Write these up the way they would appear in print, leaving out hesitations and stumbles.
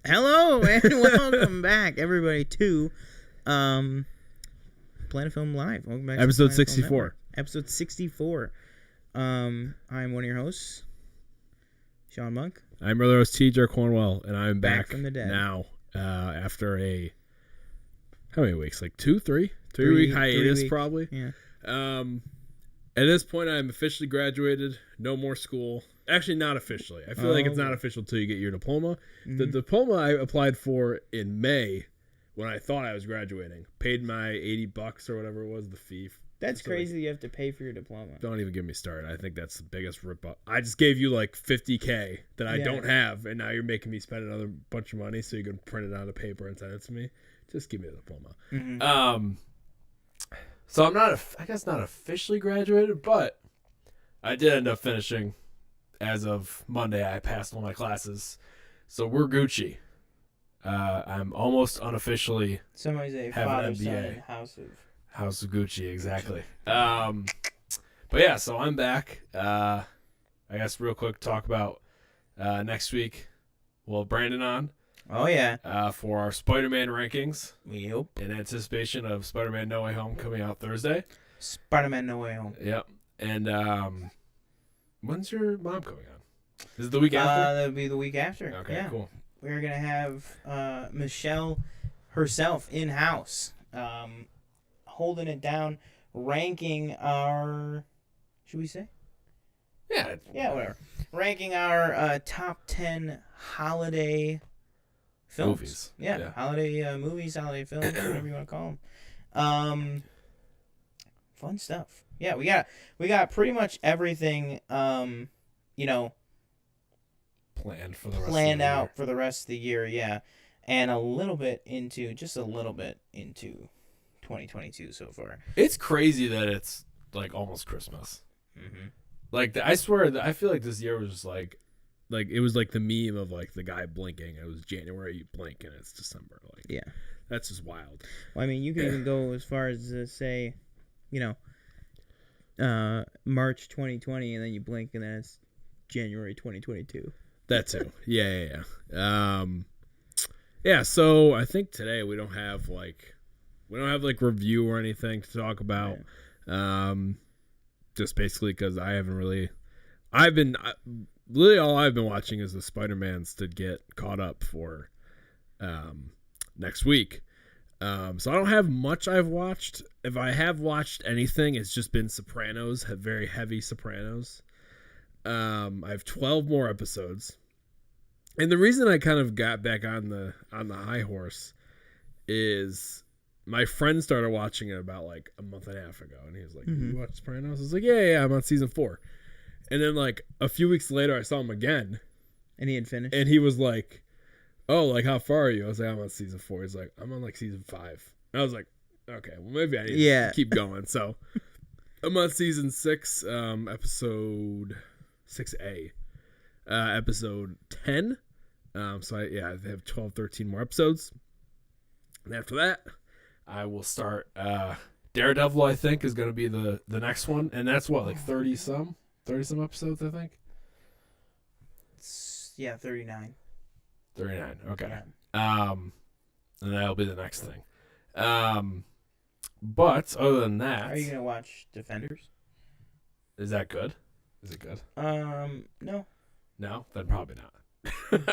Hello and welcome back, everybody, to Planet Film Live. Welcome back Episode to 64. Episode 64. I'm one of your hosts, Sean Monk. I'm Brother Host T.J. Cornwell, and I'm back from the dead now after how many weeks? Like 3-week hiatus, 3 weeks. probably. Yeah. At this point, I'm officially graduated. No more school. Actually, not officially. I feel like it's not official until you get your diploma. Mm-hmm. The diploma I applied for in May when I thought I was graduating. Paid my $80 or whatever it was, the fee. That's crazy that you have to pay for your diploma. Don't even get me started. I think that's the biggest rip-up. I just gave you like $50K that I don't have, and now you're making me spend another bunch of money so you can print it out of paper and send it to me. Just give me the diploma. Mm-hmm. So I'm not, I guess not officially graduated, but I did end up finishing. As of Monday, I passed all my classes. So we're Gucci. I'm almost unofficially Somebody's a have father, an MBA. son, House of Gucci, exactly. But yeah, so I'm back. I guess real quick talk about next week. We'll have Brandon on. Oh, yeah. For our Spider-Man rankings. Yep. In anticipation of Spider-Man No Way Home coming out Thursday. Spider-Man No Way Home. Yep. And when's your mom coming on? Is it the week after? That'll be the week after. Okay, cool. We're going to have Michelle herself in-house, holding it down, ranking our... Should we say? Yeah. Yeah, whatever. Ranking our top 10 holiday films. Movies. Yeah. Holiday movies, holiday films, whatever you want to call them. Fun stuff. Yeah, we got pretty much everything, planned for the rest of the year. Yeah, and a little bit into 2022 so far. It's crazy that it's like almost Christmas. Mm-hmm. Like I swear, I feel like this year was just like it was like the meme of like the guy blinking. It was January, you blink, and it's December. Like, yeah, that's just wild. Well, I mean, you can even go as far as to say, March 2020, and then you blink, and then it's January 2022. That too. Yeah. Yeah. So I think today we don't have review or anything to talk about. Yeah. Just basically because literally all I've been watching is the Spider-Mans to get caught up for next week. So I don't have much I've watched. If I have watched anything, it's just been Sopranos, very heavy Sopranos. I have 12 more episodes. And the reason I kind of got back on the high horse is my friend started watching it about like a month and a half ago, and he was like, "You watch Sopranos?" I was like, "Yeah, I'm on season 4." And then like a few weeks later, I saw him again, and he had finished. And he was like, "Oh, like how far are you?" I was like, "I'm on season 4." He's like, "I'm on like season 5." And I was like, "Okay, well maybe I need to keep going." So I'm on season 6, episode 6A, episode 10. So I have 12, 13 more episodes. And after that, I will start Daredevil, I think, is going to be the next one. And that's what, like 30 some episodes, I think? Yeah, 39. 39, okay. Yeah. And that'll be the next thing. But other than that... Are you going to watch Defenders? Is that good? Is it good? No. No? Then probably not.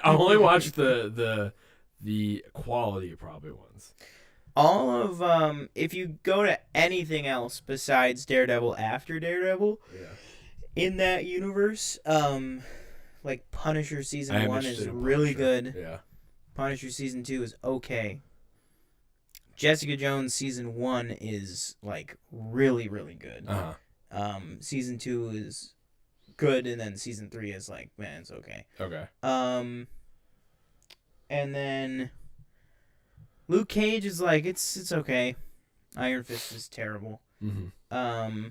I'll only watch the quality probably ones. All of if you go to anything else besides Daredevil after Daredevil, in that universe, like Punisher season 1 is really good. Yeah. Punisher season 2 is okay. Jessica Jones season 1 is like really, really good. Uh-huh. Season 2 is good, and then season 3 is like, man, it's okay. Okay. And then Luke Cage is like, it's okay. Iron Fist is terrible. Mm-hmm.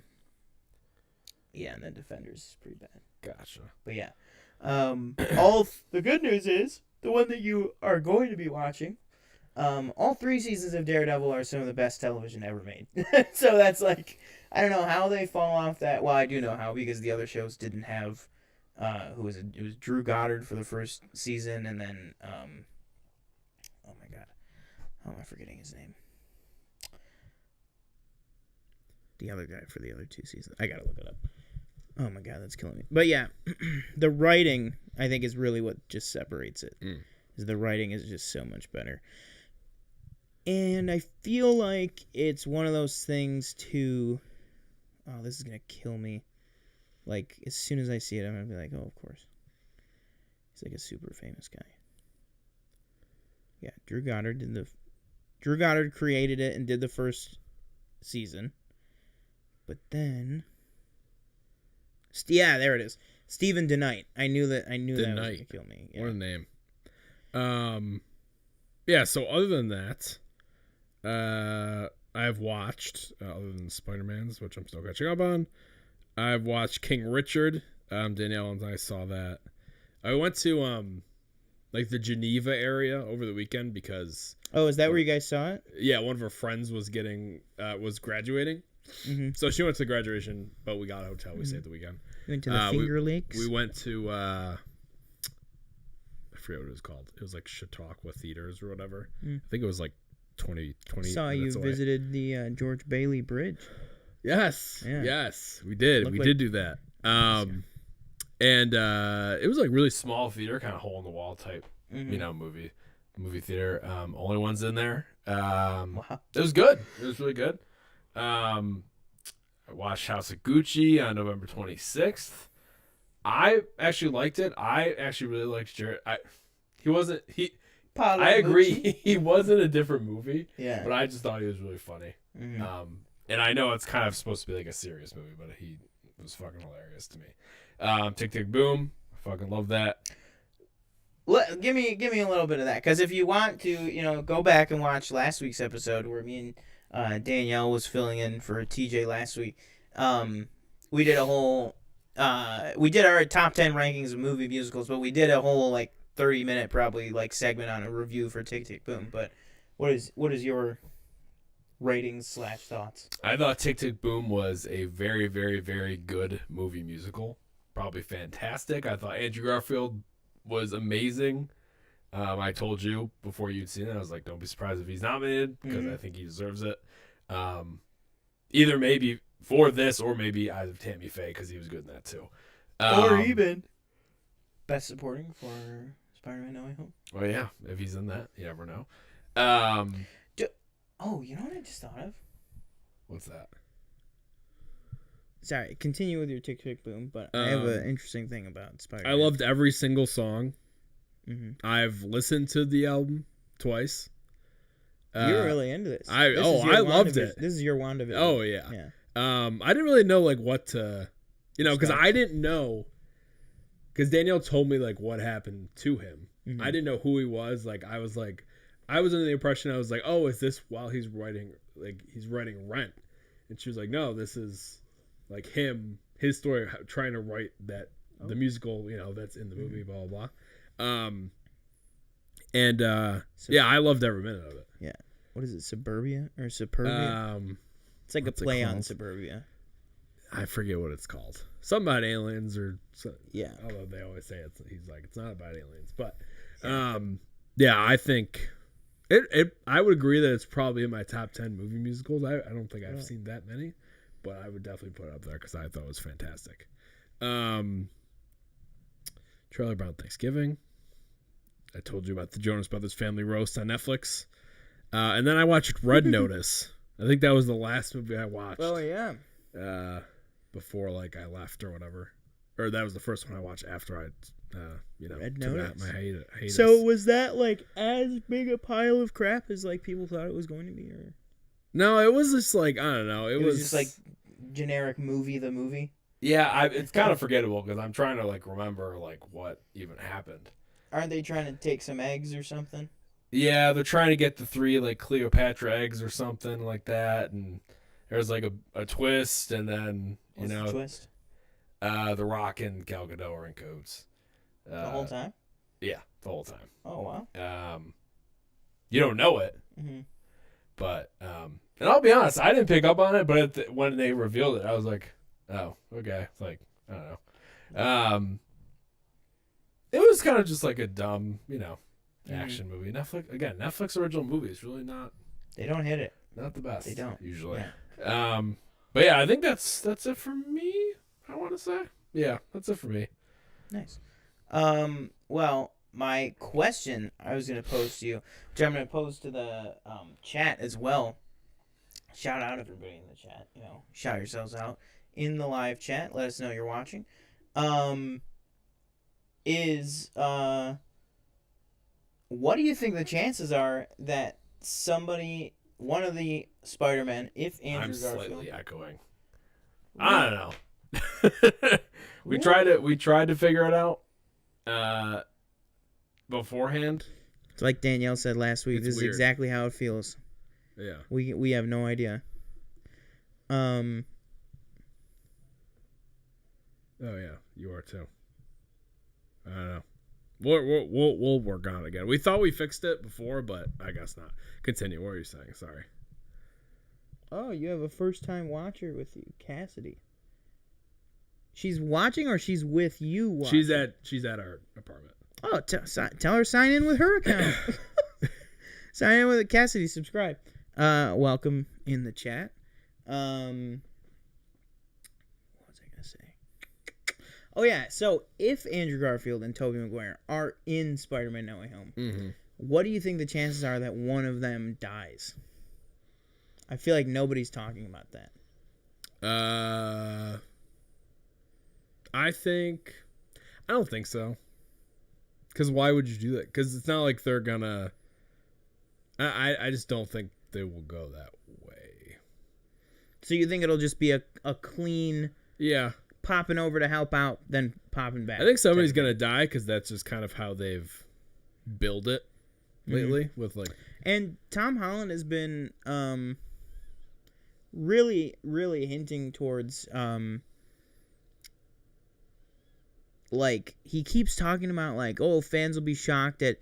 Yeah, and then Defenders is pretty bad. Gotcha. But yeah, the good news is the one that you are going to be watching. All 3 seasons of Daredevil are some of the best television ever made. So that's like, I don't know how they fall off that. Well, I do know how, because the other shows didn't have, it was Drew Goddard for the first season, and then Oh my god, how am I forgetting his name? The other guy for the other 2 seasons. I gotta look it up. Oh my god, that's killing me. But yeah, the writing I think is really what just separates it. Is the writing is just so much better. And I feel like it's one of those things too. Oh, this is gonna kill me. Like as soon as I see it, I'm gonna be like, oh, of course. He's like a super famous guy. Yeah, Drew Goddard created it and did the first season. But then, yeah, there it is. Stephen DeKnight. I knew that was gonna kill me. Yeah. What a name. Yeah. So other than that, I've watched other than Spider-Man's, which I'm still catching up on. I've watched King Richard. Danielle and I saw that. I went to like the Geneva area over the weekend because. Oh, is that where you guys saw it? Yeah, one of her friends was graduating. Mm-hmm. So she went to the graduation, but we got a hotel. We stayed the weekend. You went to the Finger Lakes? We went to, I forget what it was called. It was like Chautauqua Theaters or whatever. I think it was like 20 I saw you away. Visited the George Bailey Bridge. Yes. Yeah. Yes, we did. We did do that. And it was like really small theater, kind of hole in the wall type, movie theater. Only ones in there. Wow. It was good. It was really good. I watched House of Gucci on November 26th. I actually liked it. I actually really liked Jared. I agree. He wasn't a different movie. Yeah. But I just thought he was really funny. And I know it's kind of supposed to be like a serious movie, but he was fucking hilarious to me. Tick Tick Boom. I fucking love that. Give me a little bit of that, because if you want to, go back and watch last week's episode where me and Danielle was filling in for TJ last week. We did a whole, we did our top 10 rankings of movie musicals, but we did a whole 30-minute probably segment on a review for Tick Tick Boom. But what is your ratings / thoughts? I thought Tick Tick Boom was a very, very, very good movie musical. Probably fantastic. I thought Andrew Garfield was amazing. I told you before you'd seen it, I was like, don't be surprised if he's nominated, because I think he deserves it. Either maybe for this or maybe either Tammy Faye, because he was good in that too. Or even Best Supporting for Spider-Man No Way Home. Well, yeah, if he's in that, you never know. You know what I just thought of? What's that? Sorry, continue with your Tick Tick Boom, but I have an interesting thing about Spider-Man. I loved every single song. Mm-hmm. I've listened to the album twice. You're really into this. I loved it. This is your WandaVision. Oh yeah. I didn't really know what to, because I didn't know, because Danielle told me what happened to him. Mm-hmm. I didn't know who he was. I was under the impression, I was like, oh, is this while he's writing Rent? And she was like, no, this is him, his story, trying to write that the musical, that's in the movie, blah blah blah. I loved every minute of it. Yeah. What is it, Suburbia or Superbia? It's like a play on Suburbia. I forget what it's called. Something about aliens or something. Yeah. Although they always say he's like, it's not about aliens, but I think I would agree that it's probably in my top 10 movie musicals. I don't think I've seen that many, but I would definitely put it up there because I thought it was fantastic. Charlie Brown Thanksgiving. I told you about the Jonas Brothers Family Roast on Netflix. And then I watched Red Notice. I think that was the last movie I watched. Oh, yeah. Before I left or whatever. Or that was the first one I watched after I Red took Notice. out my hiatus. So was that as big a pile of crap as people thought it was going to be? Or? No, it was just I don't know. It was just generic movie, the movie? Yeah, it's kind of forgettable because I'm trying to remember what even happened. Aren't they trying to take some eggs or something? Yeah, they're trying to get the 3 Cleopatra eggs or something like that, and there's a twist, and then What's the twist? The Rock and Gal Gadot are in cahoots. The whole time? Yeah, the whole time. Oh wow. You don't know it, but and I'll be honest, I didn't pick up on it, but when they revealed it, I was like, oh, okay. It's I don't know. It was kind of just a dumb, action movie. Netflix original movies really not. They don't hit it. Not the best. They don't usually. Yeah. But yeah, I think that's it for me. I want to say. Yeah, that's it for me. Nice. Well, my question I was going to pose to you, which I'm going to pose to the chat as well. Shout out everybody in the chat. Shout yourselves out in the live chat. Let us know you're watching. What do you think the chances are that one of the Spider-Men, if Andrew I'm Garfield... slightly echoing. I don't know. We tried to figure it out beforehand. It's like Danielle said last week. This is exactly how it feels. Yeah. We have no idea. Oh yeah, you are too. I don't know. We'll work on it again. We thought we fixed it before, but I guess not. Continue. What are you saying? Sorry. Oh, you have a first-time watcher with you, Cassidy. She's watching, or she's with you watching? She's at our apartment. Oh, tell her sign in with her account. Sign in with Cassidy. Subscribe. Welcome in the chat. What was I gonna say? Oh yeah. So if Andrew Garfield and Tobey Maguire are in Spider-Man: No Way Home, what do you think the chances are that one of them dies? I feel like nobody's talking about that. I don't think so. Because why would you do that? Because it's not like they're gonna. I just don't think they will go that way. So you think it'll just be a clean. Yeah. Popping over to help out, then popping back. I think somebody's gonna die because that's just kind of how they've built it lately with like. And Tom Holland has been really, really hinting towards like he keeps talking about like, oh, fans will be shocked at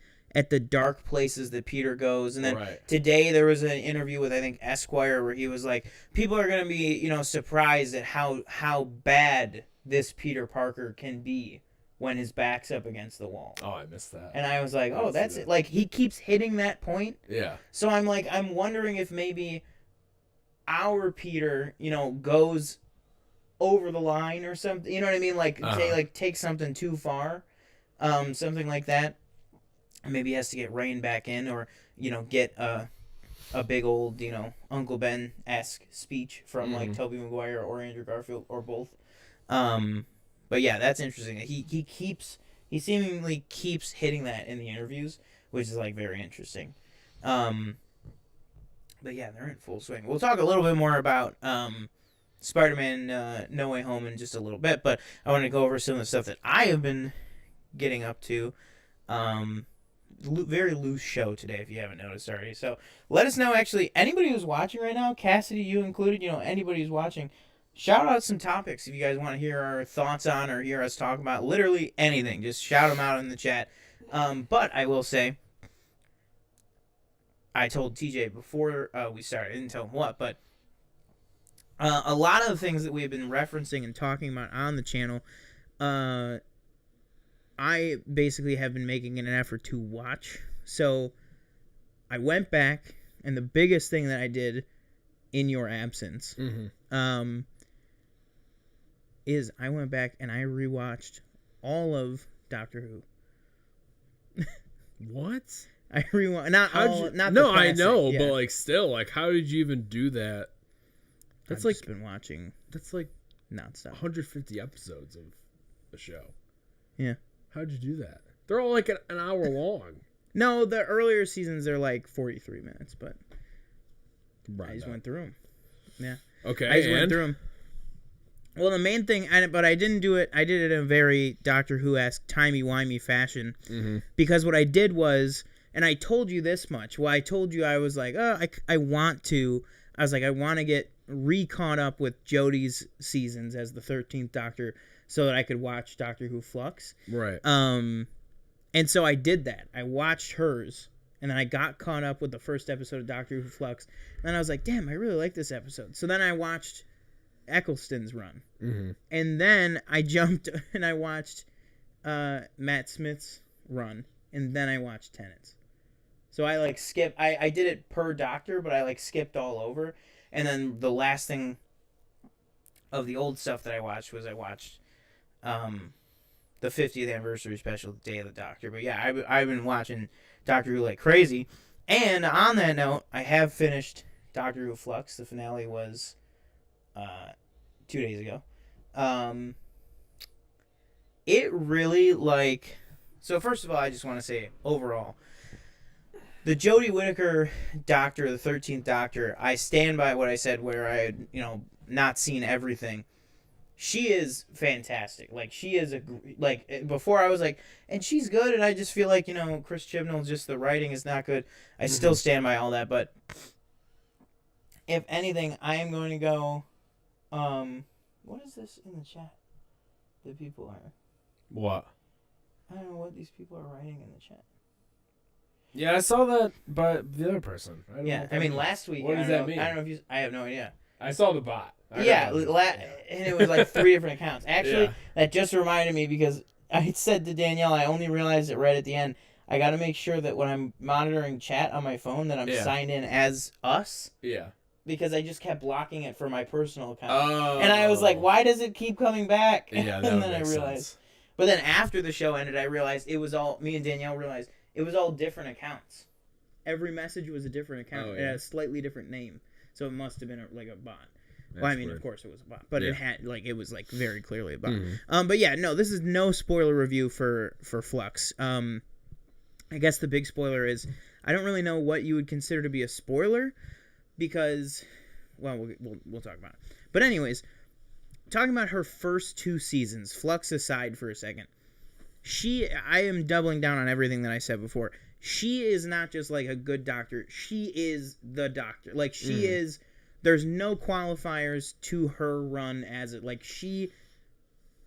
the dark places that Peter goes. And then today there was an interview with, I think, Esquire, where he was like, people are going to be, surprised at how bad this Peter Parker can be when his back's up against the wall. Oh, I missed that. And I was like, oh, that's it. Like, he keeps hitting that point. Yeah. So I'm wondering if maybe our Peter, goes over the line or something. You know what I mean? Like, take something too far. Something like that. Maybe he has to get reined back in, or get a big old Uncle Ben-esque speech from like Tobey Maguire or Andrew Garfield or both. But yeah, that's interesting. He seemingly keeps hitting that in the interviews, which is like very interesting. But yeah, they're in full swing. We'll talk a little bit more about Spider-Man No Way Home in just a little bit, but I want to go over some of the stuff that I have been getting up to. Very loose show today, if you haven't noticed already. So let us know, actually, anybody who's watching right now, Cassidy, you included, anybody who's watching, shout out some topics if you guys want to hear our thoughts on or hear us talk about literally anything. Just shout them out in the chat. But I will say, I told TJ before we started, I didn't tell him what, but a lot of the things that we have been referencing and talking about on the channel, I basically have been making an effort to watch. So I went back, and the biggest thing that I did in your absence is I went back and I rewatched all of Doctor Who. What? I rewatched I know, but like still, like how did you even do that? I've just been watching. That's like nonstop. 150 episodes of the show. Yeah. How'd you do that? They're all like an hour long. No, the earlier seasons are like 43 minutes, but I just went through them. Yeah. Okay. I just went through them. Well, the main thing, but I didn't do it. I did it in a very Doctor Who-esque, timey-wimey fashion. Because what I did was, and I told you this much. Well, I told you I was like, I want to get re-caught up with Jodie's seasons as the 13th Doctor, so that I could watch Doctor Who Flux. Right. And so I did that. I watched hers, and then I got caught up with the first episode of Doctor Who Flux. And then I was like, damn, I really like this episode. So then I watched Eccleston's run. And then I jumped and I watched Matt Smith's run. and then I watched Tenets. So I like skip. I did it per doctor, but I like skipped all over. And then the last thing of the old stuff that I watched was the 50th anniversary special, Day of the Doctor. But yeah, I've been watching Doctor Who like crazy. And on that note, I have finished Doctor Who Flux. The finale was 2 days ago. It really like. So first of all, I just want to say overall, the Jodie Whittaker Doctor, the 13th Doctor, I stand by what I said where I had, not seen everything. She is fantastic. Like, she is before I was like, and she's good, and I just feel like, Chris Chibnall, just the writing is not good. I still stand by all that, but if anything, I am going to go, what is this in the chat that people are? What? I don't know what these people are writing in the chat. Yeah, I saw that by the other person. I mean, last week. What does that mean? I don't know if I have no idea. I saw the bot. And it was like 3 different accounts. Actually, that just reminded me because I said to Danielle, I only realized it right at the end. I got to make sure that when I'm monitoring chat on my phone that I'm signed in as us. Yeah. Because I just kept blocking it for my personal account. Oh. And I was like, why does it keep coming back? Yeah, and then I realized. Sense. But then after the show ended, I realized it was all, me and Danielle realized it was all different accounts. Every message was a different account. It had a slightly different name. So it must have been like a bot. That's well, I mean, weird. Of course it was a bot, but it had it was like very clearly a bot. Mm-hmm. But yeah, no, this is no spoiler review for Flux. I guess the big spoiler is I don't really know what you would consider to be a spoiler because, well, we'll talk about it. But anyways, talking about her first 2 seasons, Flux aside for a second, I am doubling down on everything that I said before. She is not just like a good doctor. She is the doctor. Like she is. There's no qualifiers to her run as it. Like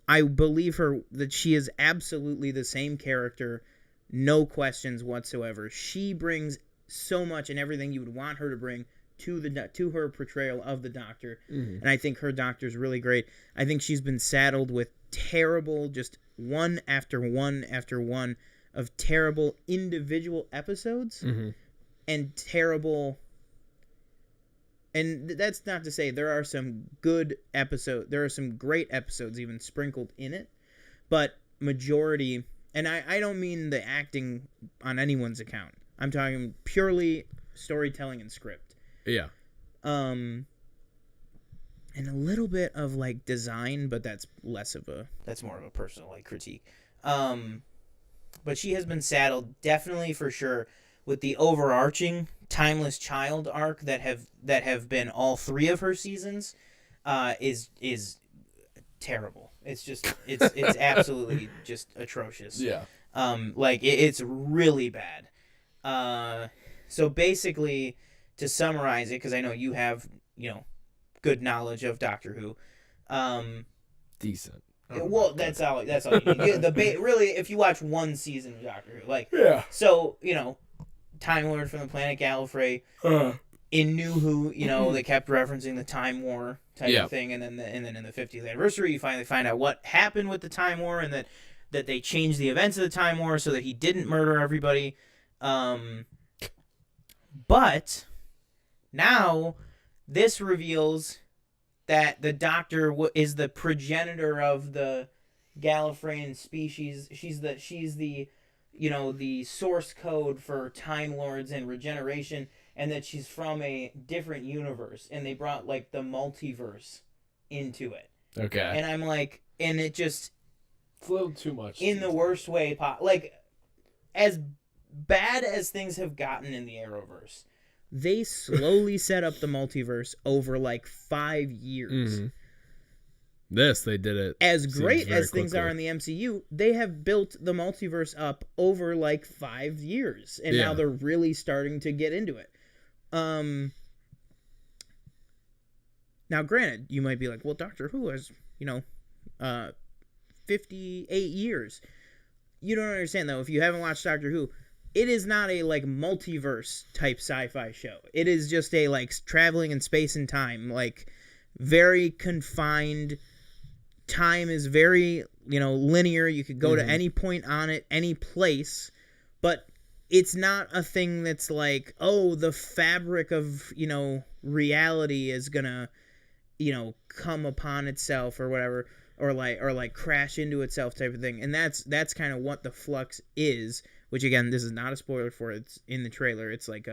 I believe her that she is absolutely the same character, no questions whatsoever. She brings so much and everything you would want her to bring to her portrayal of the Doctor, and I think her Doctor's really great. I think she's been saddled with terrible, just one after one after one of terrible individual episodes, and terrible. And that's not to say there are some good episodes. There are some great episodes even sprinkled in it. But majority, and I don't mean the acting on anyone's account. I'm talking purely storytelling and script. Yeah. And a little bit of like design, but that's more of a personal like critique. But she has been saddled definitely for sure with the overarching Timeless Child arc that have been all 3 of her seasons, is terrible. It's absolutely just atrocious. Yeah. It's really bad. So basically, to summarize it, because I know you have good knowledge of Doctor Who. Decent. Well, that's all you need. Really, if you watch one season of Doctor Who, so Time Lord from the planet Gallifrey. In New Who, they kept referencing the Time War type of thing, and then in the 50th anniversary, you finally find out what happened with the Time War, and that they changed the events of the Time War so that he didn't murder everybody. But now this reveals that the Doctor is the progenitor of the Gallifreyan species. She's the the source code for Time Lords and regeneration, and that she's from a different universe, and they brought like the multiverse into it. Okay. And I'm like, and it just, it's a little too much in the worst way. Like, as bad as things have gotten in the Arrowverse, they slowly set up the multiverse over like 5 years. They did it. As great as things are in the MCU, they have built the multiverse up over like 5 years, and now they're really starting to get into it. Now, granted, you might be like, well, Doctor Who has, 58 years. You don't understand, though, if you haven't watched Doctor Who, it is not a, like, multiverse type sci-fi show. It is just a, like, traveling in space and time, like, very confined. Time is very, linear. You could go to any point on it, any place, but it's not a thing that's like, oh, the fabric of, reality is gonna, come upon itself or whatever, or like crash into itself type of thing. And that's kind of what the flux is, which again, this is not a spoiler for it. It's in the trailer. It's like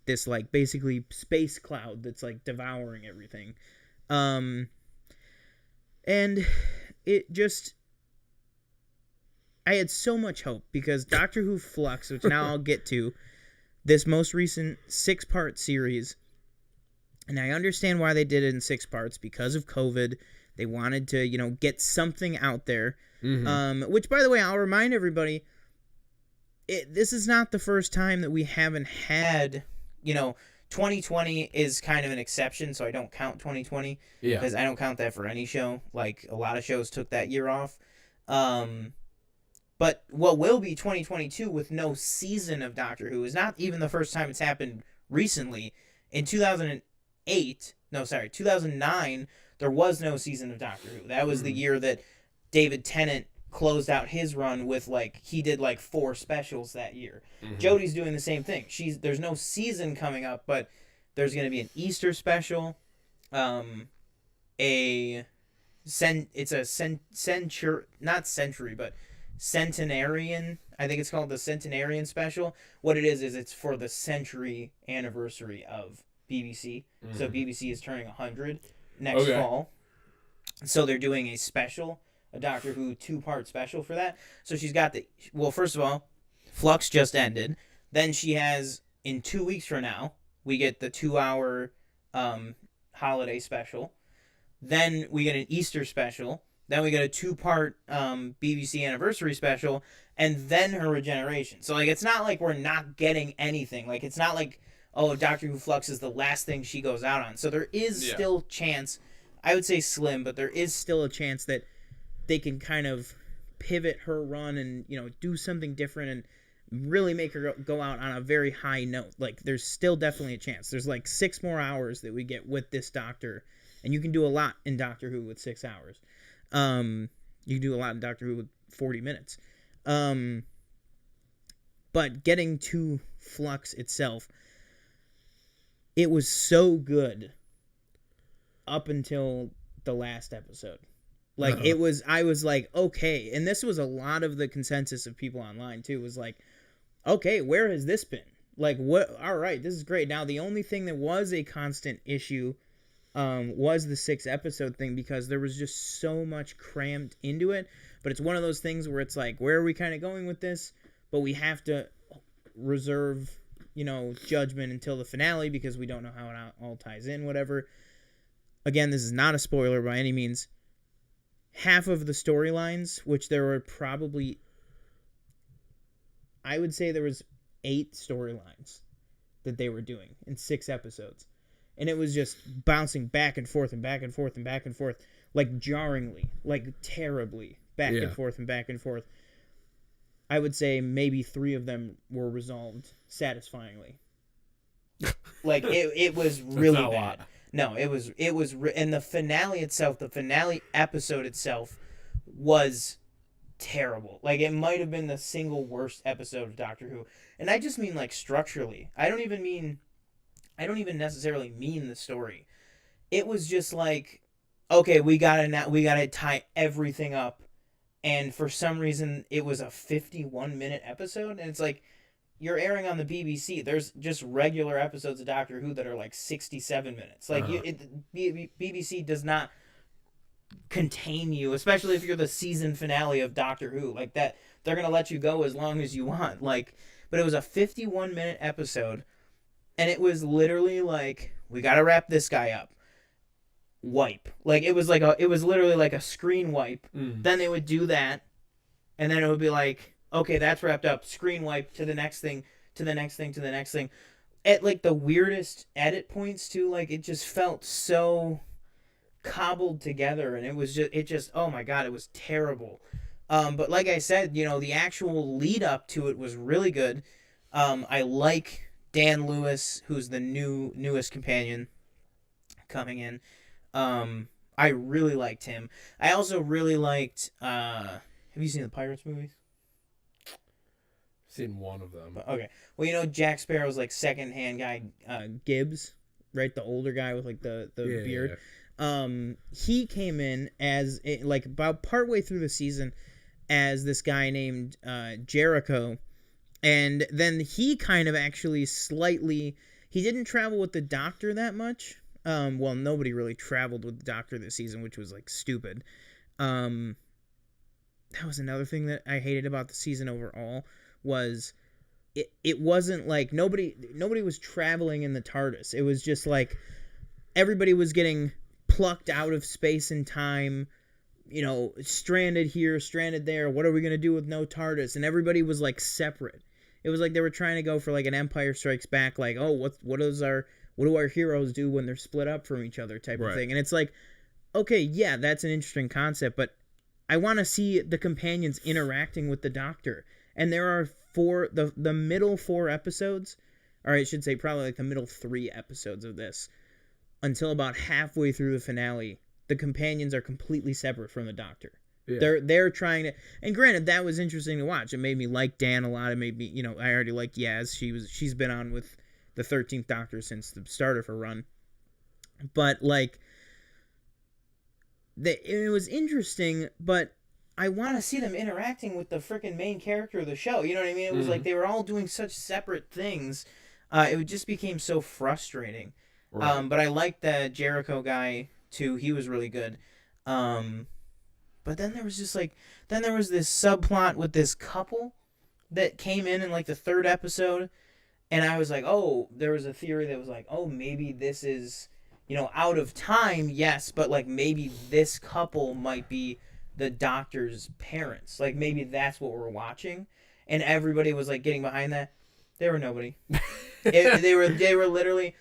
this like basically space cloud that's like devouring everything. And it just, I had so much hope because Doctor Who Flux, which now I'll get to, this most recent 6-part series, and I understand why they did it in 6 parts, because of COVID. They wanted to, get something out there. Mm-hmm. Which, by the way, I'll remind everybody, this is not the first time that we haven't had, 2020 is kind of an exception, so I don't count 2020. Yeah. Because I don't count that for any show. Like, a lot of shows took that year off. But what will be 2022 with no season of Doctor Who is not even the first time it's happened recently. In 2009, there was no season of Doctor Who. That was the year that David Tennant closed out his run with, he did 4 specials that year. Mm-hmm. Jodie's doing the same thing. There's no season coming up, but there's going to be an Easter special, Centenarian. I think it's called the Centenarian special. What it is it's for the century anniversary of BBC. Mm-hmm. So BBC is turning 100 next fall. So they're doing a Doctor Who 2-part special for that. So she's got first of all, Flux just ended. Then she has, in 2 weeks from now, we get the 2-hour holiday special. Then we get an Easter special. Then we get a 2-part BBC anniversary special, and then her regeneration. So, it's not like we're not getting anything. It's not like, oh, Doctor Who Flux is the last thing she goes out on. So there is still chance, I would say slim, but there is still a chance that they can kind of pivot her run and, do something different and really make her go out on a very high note. There's still definitely a chance. There's 6 more hours that we get with this Doctor, and you can do a lot in Doctor Who with 6 hours. You can do a lot in Doctor Who with 40 minutes. But getting to Flux itself, it was so good up until the last episode. I was like, okay. And this was a lot of the consensus of people online too, was like, okay, where has this been? What? All right, this is great. Now, the only thing that was a constant issue was the 6-episode thing, because there was just so much crammed into it. But it's one of those things where it's like, where are we kind of going with this? But we have to reserve, judgment until the finale, because we don't know how it all ties in, whatever. Again, this is not a spoiler by any means. Half of the storylines, which there were probably, I would say there was 8 storylines that they were doing in 6 episodes. And it was just bouncing back and forth and back and forth and back and forth, jarringly, terribly back and forth and back and forth. I would say maybe 3 of them were resolved satisfyingly. It was really bad. No, it was, and the finale itself, the finale episode itself was terrible. It might have been the single worst episode of Doctor Who. And I just mean, structurally. I don't even necessarily mean the story. It was just okay, we gotta tie everything up, and for some reason it was a 51-minute episode, and it's you're airing on the BBC. There's just regular episodes of Doctor Who that are 67 minutes. BBC does not contain you, especially if you're the season finale of Doctor Who. That, they're gonna let you go as long as you want. But it was a 51-minute episode. And it was literally we gotta wrap this guy up. Wipe. It was literally a screen wipe. Mm. Then they would do that, and then it would be okay, that's wrapped up. Screen wipe to the next thing, to the next thing, to the next thing. At the weirdest edit points too. It just felt so cobbled together, and it just oh my god, it was terrible. But like I said, the actual lead up to it was really good. I like Dan Lewis, who's the newest companion coming in. I really liked him. I also really liked, have you seen the Pirates movies? Seen one of them. Okay. Well, you know Jack Sparrow's like second-hand guy, Gibbs, right? The older guy with like the beard. Yeah. He came in as like about partway through the season as this guy named Jericho, and then he kind of actually slightly. He didn't travel with the Doctor that much. Well, nobody really traveled with the Doctor this season, which was like stupid. That was another thing that I hated about the season overall. Was it wasn't like nobody was traveling in the TARDIS. It was just like everybody was getting plucked out of space and time, you know, stranded here, stranded there. What are we going to do with no TARDIS? And everybody was like separate. It was like they were trying to go for like an Empire Strikes Back, like, oh, what do our heroes do when they're split up from each other type of thing. And it's like, okay, yeah, that's an interesting concept, but I want to see the companions interacting with the Doctor. And there are the middle 4 episodes, or I should say probably like the middle 3 episodes of this, until about halfway through the finale, the companions are completely separate from the Doctor. Yeah. They're trying to, and granted, that was interesting to watch. It made me like Dan a lot. It made me, you know, I already liked Yaz. She's been on with the 13th Doctor since the start of her run. But like, it was interesting, but I want to see them interacting with the freaking main character of the show. You know what I mean? It was like they were all doing such separate things. It just became so frustrating. Right. But I liked the Jericho guy too. He was really good. But then there was just like, there was this subplot with this couple that came in like the 3rd episode. And I was like, oh, there was a theory that was like, oh, maybe this is, you know, out of time, yes, but like maybe this couple might be the Doctor's parents. Like maybe that's what we're watching. And everybody was like getting behind that. They were nobody. They were literally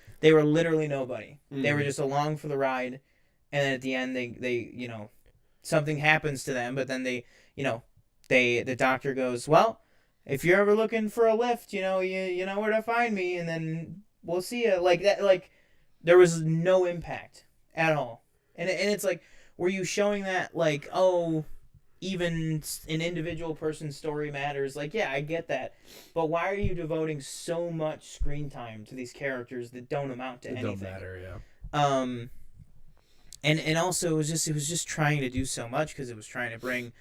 nobody. Mm-hmm. They were just along for the ride. And then at the end they you know, something happens to them, but then they, you know, the Doctor goes, well, if you're ever looking for a lift, you know, you know where to find me, and then we'll see you. Like that, like there was no impact at all. And it's like, were you showing that like, oh, even an individual person's story matters? Like, yeah, I get that, but why are you devoting so much screen time to these characters that don't amount to anything? Don't matter, yeah. And also it was just trying to do so much because it was trying to bring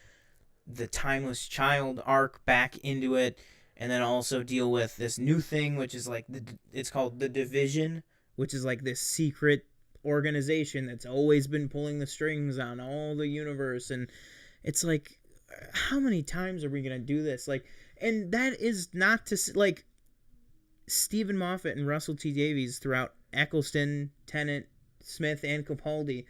the Timeless Child arc back into it, and then also deal with this new thing, which is like it's called the Division, which is like this secret organization that's always been pulling the strings on all the universe. And it's like, how many times are we gonna do this? Like, and that is not to like Stephen Moffat and Russell T Davies throughout Eccleston, Tennant, Smith, and Capaldi.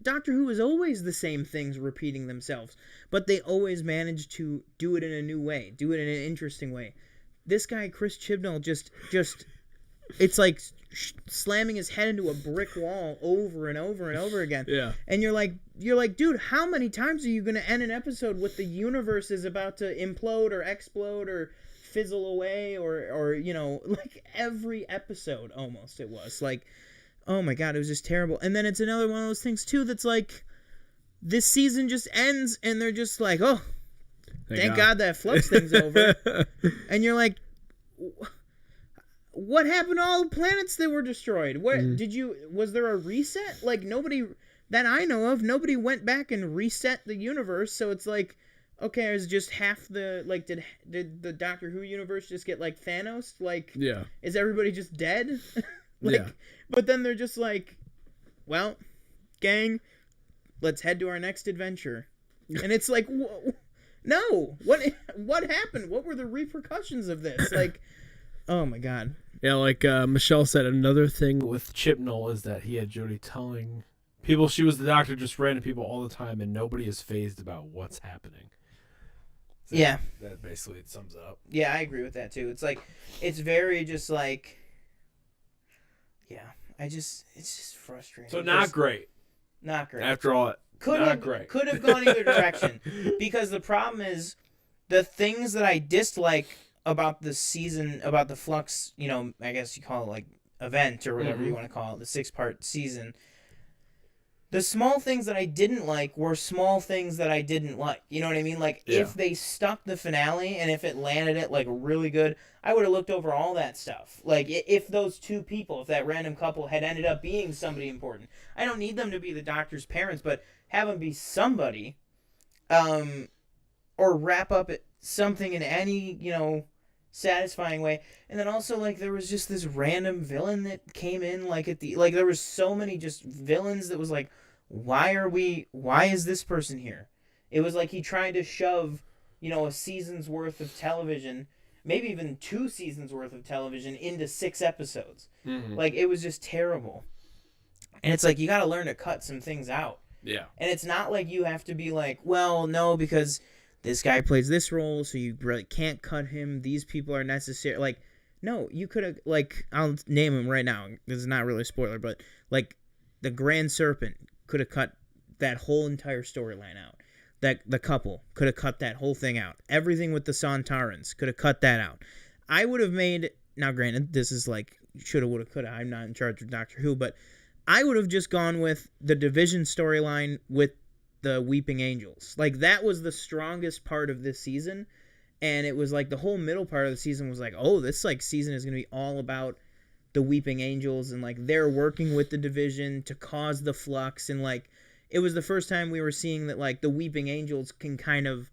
Doctor Who is always the same things repeating themselves, but they always manage to do it in a new way, do it in an interesting way. This guy Chris Chibnall just it's like slamming his head into a brick wall over and over and over again. Yeah. And you're like, dude, how many times are you going to end an episode with the universe is about to implode or explode or fizzle away or you know, like every episode almost it was like, oh my God, it was just terrible. And then it's another one of those things too that's like, this season just ends and they're just like, oh, thank God that Flux thing's over. And you're like, what happened to all the planets that were destroyed? Where was there a reset? Like nobody that I know of, nobody went back and reset the universe. So it's like, okay, is just half the, like, did the Doctor Who universe just get like Thanos? Like, yeah, is everybody just dead? Like, yeah. But then they're just like, well, gang, let's head to our next adventure. And it's like, no, what happened? What were the repercussions of this? Like, oh my God. Yeah, like Michelle said, another thing with Chibnall is that he had Jodie telling people she was the Doctor, just random people all the time, and nobody is fazed about what's happening. So yeah. That basically sums it up. Yeah, I agree with that too. It's like, it's very just like, yeah, it's just frustrating. So not great. Not great. After all, could have gone either direction. Because the problem is, the things that I dislike about the season, about the Flux, you know, I guess you call it like event or whatever you want to call it, the 6-part season, the small things that I didn't like were small things that I didn't like. You know what I mean? Like, Yeah. if they stuck the finale and if it landed it, like, really good, I would have looked over all that stuff. Like, if those two people, if that random couple had ended up being somebody important, I don't need them to be the Doctor's parents, but have them be somebody, or wrap up something in any, satisfying way. And then also, like, there was just this random villain that came in, like, there was so many just villains that was like, why is this person here? It was like he tried to shove, a season's worth of television, maybe even 2 seasons worth of television into 6 episodes. Mm-hmm. Like, it was just terrible. And it's like, you gotta learn to cut some things out. Yeah. And it's not like you have to be like, well, no, because this guy plays this role, so you really can't cut him. These people are necessary. Like, no, you could have, like, I'll name him right now. This is not really a spoiler, but, like, the Grand Serpent could have cut that whole entire storyline out. That the couple could have cut that whole thing out. Everything with the Sontarans could have cut that out. I would have made, now granted, this is like, shoulda, woulda, coulda. I'm not in charge of Doctor Who, but I would have just gone with the Division storyline with the Weeping Angels. Like, that was the strongest part of this season, and it was like the whole middle part of the season was like, oh, this like season is going to be all about the Weeping Angels, and like they're working with the Division to cause the flux, and like it was the first time we were seeing that like the Weeping Angels can kind of,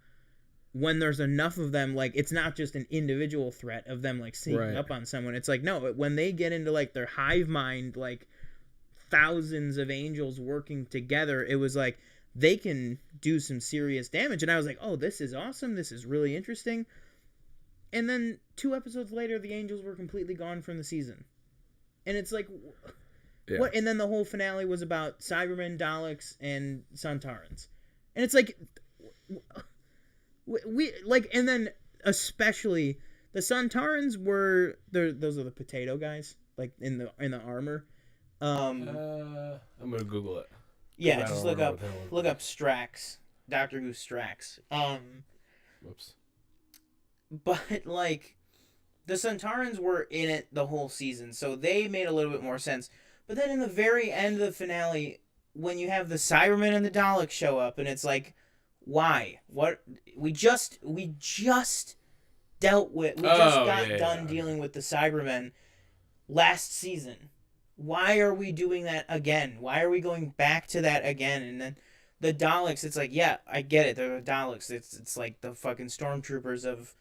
when there's enough of them, like it's not just an individual threat of them like sneaking up on someone. It's like, no, when they get into like their hive mind, like thousands of angels working together, it was like they can do some serious damage. And I was like, oh, this is awesome. This is really interesting. And then 2 episodes later, the angels were completely gone from the season. And it's like, what? And then the whole finale was about Cybermen, Daleks, and Sontarans. And it's like, we like, and then especially the Sontarans were, those are the potato guys, like in the armor. I'm gonna Google it. Yeah, just look up Strax, Doctor Who Strax. Whoops. But like, the Sontarans were in it the whole season, so they made a little bit more sense. But then in the very end of the finale, when you have the Cybermen and the Daleks show up, and it's like, why? What? We just dealt with. We just got done dealing with the Cybermen last season. Why are we doing that again? Why are we going back to that again? And then the Daleks, it's like, yeah, I get it. They're the Daleks. It's like the fucking stormtroopers of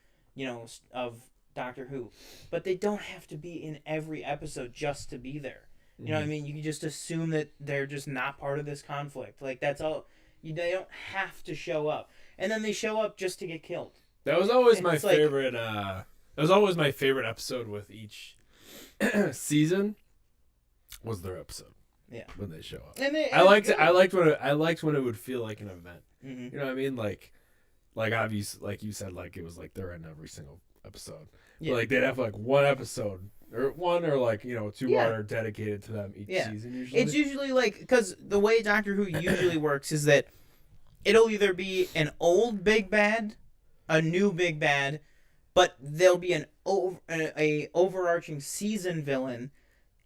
Doctor Who. But they don't have to be in every episode just to be there. You know what I mean? You can just assume that they're just not part of this conflict. Like, that's all. They don't have to show up. And then they show up just to get killed. That was always my favorite. That was always my favorite episode with each season. Was their episode? Yeah, when they show up. I liked when it would feel like an event. Mm-hmm. You know what I mean? Like obviously, like you said, like it was like they're in every single episode. Yeah. But like they'd have like one episode or 2 are dedicated to them each season. Usually, it's usually like, because the way Doctor Who usually works is that it'll either be an old big bad, a new big bad, but there'll be an overarching season villain.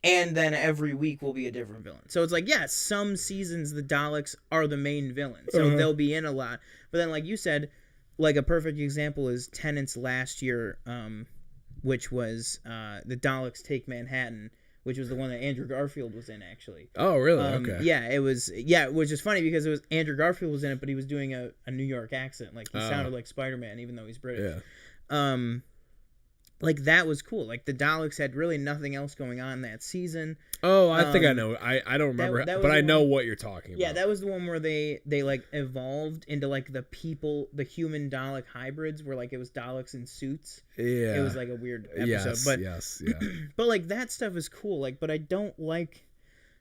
And then every week will be a different villain. So it's like, some seasons the Daleks are the main villain. So they'll be in a lot. But then, like you said, like a perfect example is Tennant's last year, which was the Daleks Take Manhattan, which was the one that Andrew Garfield was in, actually. Oh, really? Okay. Yeah, it was. Yeah, which is funny because it was Andrew Garfield was in it, but he was doing a New York accent. Like, he sounded like Spider-Man, even though he's British. Yeah. Like, that was cool. Like, the Daleks had really nothing else going on that season. Oh, I think I know. I don't remember, but I know what you're talking about. Yeah, that was the one where they like evolved into like the human Dalek hybrids, where like it was Daleks in suits. Yeah, it was like a weird episode. Yes. But like that stuff is cool. Like, but I don't like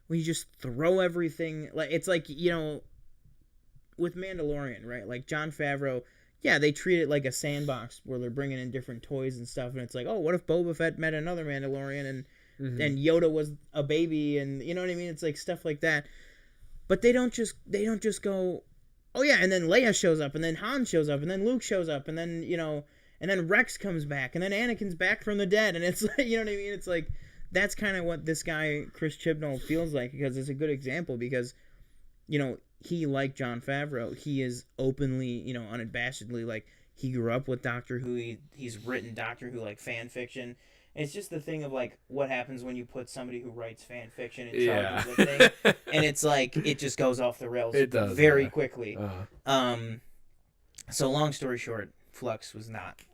when you just throw everything. Like, it's like, with Mandalorian, right? Like Jon Favreau. Yeah, they treat it like a sandbox where they're bringing in different toys and stuff, and it's like, oh, what if Boba Fett met another Mandalorian and Yoda was a baby, and you know what I mean? It's like stuff like that. But they don't just go, oh yeah, and then Leia shows up, and then Han shows up, and then Luke shows up, and then and then Rex comes back, and then Anakin's back from the dead, and it's like, you know what I mean? It's like, that's kind of what this guy Chris Chibnall feels like, because it's a good example, because he, like Jon Favreau, he is openly, unabashedly, like, he grew up with Doctor Who. He's written Doctor Who, like, fan fiction. It's just the thing of, like, what happens when you put somebody who writes fan fiction in charge of the thing. And it's like, it just goes off the rails very quickly. So long story short, Flux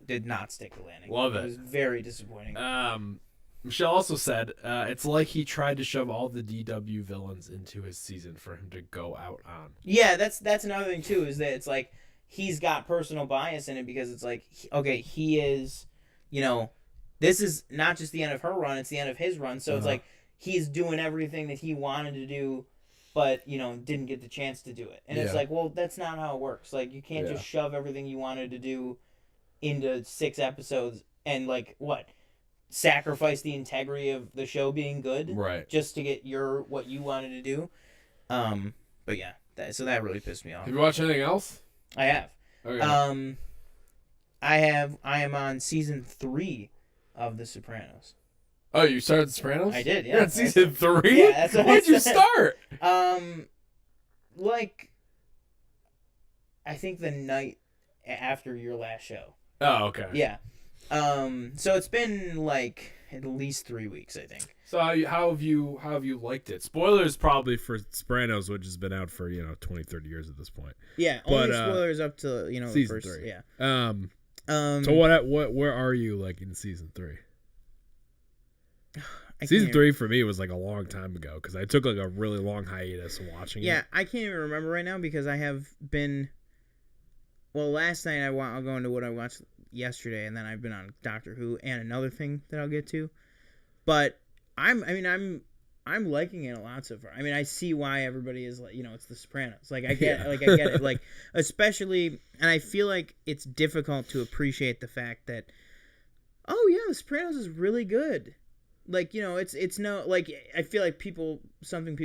did not stick the landing. Love it. It was very disappointing. Michelle also said, it's like he tried to shove all the DW villains into his season for him to go out on. Yeah, that's another thing, too, is that it's like, he's got personal bias in it because it's like, okay, he is, this is not just the end of her run, it's the end of his run. So it's like, he's doing everything that he wanted to do, but, didn't get the chance to do it. And it's like, well, that's not how it works. Like, you can't just shove everything you wanted to do into 6 episodes and, like, sacrifice the integrity of the show being good, right? Just to get what you wanted to do. But yeah, so that really pissed me off. Have you watched anything else? I have. Okay. I am on season 3 of The Sopranos. Oh, you started The Sopranos? I did. Yeah. You're on season 3. Yeah, that's what When'd you start? Like, I think the night after your last show. Oh, okay. Yeah. So it's been like at least 3 weeks, I think. So how have you liked it? Spoilers probably for Sopranos, which has been out for 20, 30 years at this point. Yeah, only spoilers up to season the first 3. Yeah. So where are you like in season 3? Season 3 for me was like a long time ago because I took like a really long hiatus watching it. Yeah, I can't even remember right now because I have been. Well, last night I'll go into what I watched yesterday, and then I've been on Doctor Who and another thing that I'll get to. But I'm liking it a lot so far. I mean, I see why everybody is like, it's The Sopranos. Like I get it. Like especially, and I feel like it's difficult to appreciate the fact that, oh yeah, The Sopranos is really good. Like, it's no, like, I feel like people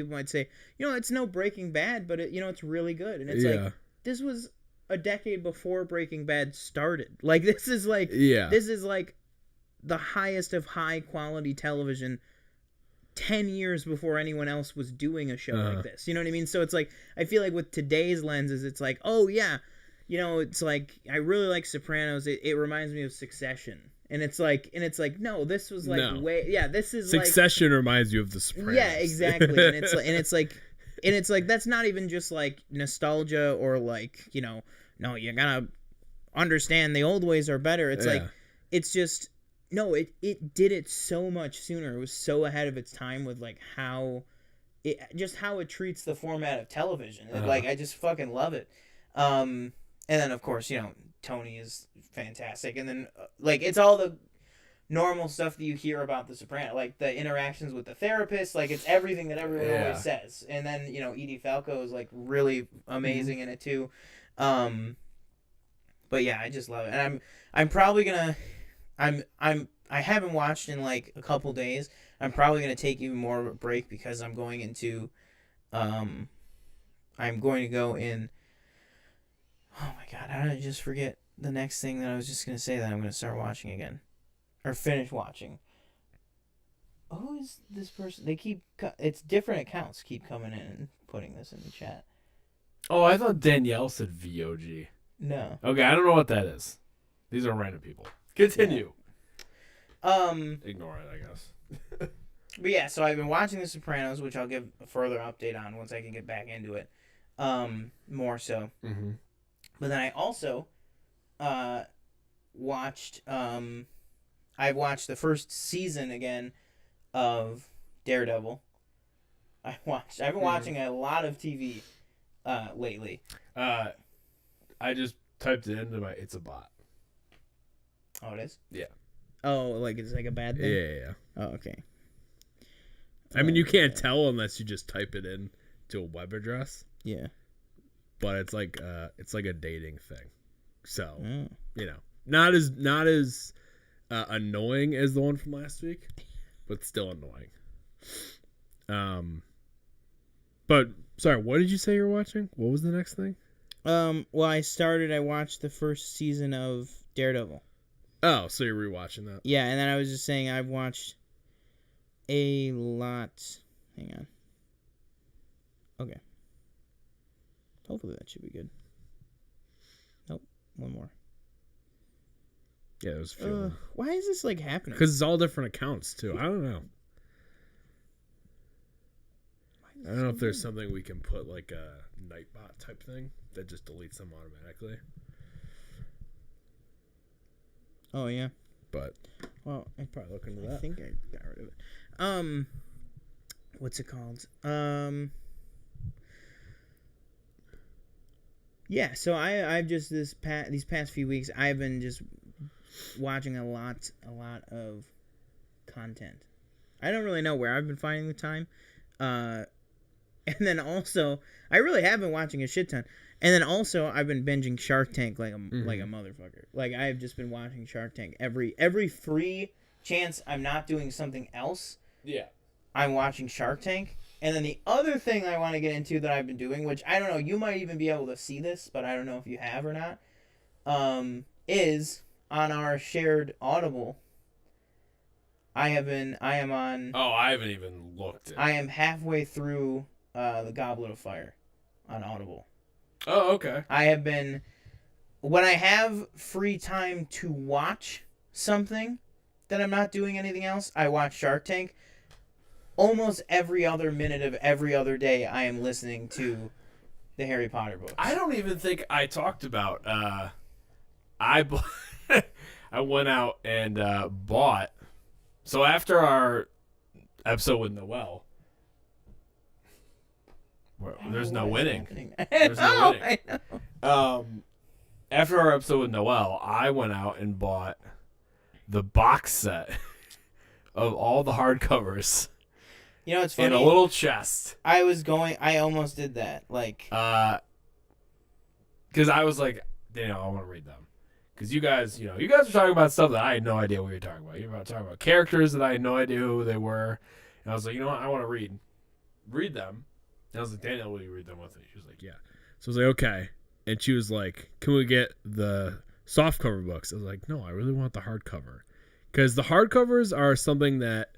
might say, it's no Breaking Bad, but it's really good. And it's like, this was a decade before Breaking Bad started. Like, this is like the highest of high quality television 10 years before anyone else was doing a show like this. You know what I mean? So it's like, I feel like with today's lenses, it's like, oh yeah, it's like, I really like Sopranos. It reminds me of Succession. And it's like, no, this was like this is Succession reminds you of The Sopranos. Yeah, exactly. And it's like that's not even just like nostalgia or like, no, you gotta understand the old ways are better. It's like, it's just, no, it did it so much sooner. It was so ahead of its time with like how it treats the format of television. Like, I just fucking love it. And then of course, Tony is fantastic, and then like it's all the normal stuff that you hear about The Sopranos, like the interactions with the therapist, like it's everything that everyone always says. And then Edie Falco is like really amazing in it too. But yeah, I just love it, and I'm probably gonna I haven't watched in like a couple days. I'm probably gonna take even more of a break because I'm going into I'm going to go in. Oh my god, how did I just forget the next thing that I was just going to say that I'm going to start watching again? Or finish watching. Who is this person? It's different accounts keep coming in and putting this in the chat. Oh, I thought Danielle said VOG. No. Okay, I don't know what that is. These are random people. Continue. Yeah. Ignore it, I guess. But yeah, so I've been watching The Sopranos, which I'll give a further update on once I can get back into it. More so. Mm-hmm. But then I also watched I watched the first season again of Daredevil. I've been watching a lot of TV lately. I just typed it into my it's a bot. Oh, it is? Yeah. Oh, like it's like a bad thing? Yeah. Oh, okay. I mean, you can't tell unless you just type it in to a web address. Yeah. But it's like a dating thing. So, not as annoying as the one from last week, but still annoying. But sorry, what did you say you were watching? What was the next thing? Well, I watched the first season of Daredevil. Oh, so you're rewatching that? Yeah, and then I was just saying I've watched a lot. Hang on. Okay. Hopefully that should be good. Nope, one more. Yeah, there's a few. of them. Why is this like happening? Because it's all different accounts too. I don't know. I don't know if there's something we can put like a Nightbot type thing that just deletes them automatically. Oh yeah. But Well, I'd probably look into that. I think I got rid of it. What's it called? Yeah. So I've just these past few weeks I've been just watching a lot of content. I don't really know where I've been finding the time. And then also I really have been watching a shit ton. And then also I've been binging Shark Tank like a motherfucker. Like I've just been watching Shark Tank every free chance I'm not doing something else. Yeah. I'm watching Shark Tank. And then the other thing I want to get into that I've been doing, which I don't know, you might even be able to see this, but I don't know if you have or not, is on our shared Audible. I am on. Oh, I haven't even looked. I am halfway through the Goblet of Fire on Audible. Oh, okay. I have been, when I have free time to watch something that I'm not doing anything else, I watch Shark Tank. Almost every other minute of every other day, I am listening to the Harry Potter books. I don't even think I talked about. I went out and bought. So after our episode with Noel, there's no winning. There's no winning. I know. After our episode with Noel, I went out and bought the box set of all the hardcovers. You know, it's funny. In a little chest. I almost did that. Like, because I was like, I want to read them. Because you guys were talking about stuff that I had no idea what you were talking about. You were talking about characters that I had no idea who they were. And I was like, you know what? I want to read them. And I was like, Danielle, will you read them with me? She was like, yeah. So I was like, okay. And she was like, can we get the softcover books? I was like, no, I really want the hardcover. Because the hardcovers are something that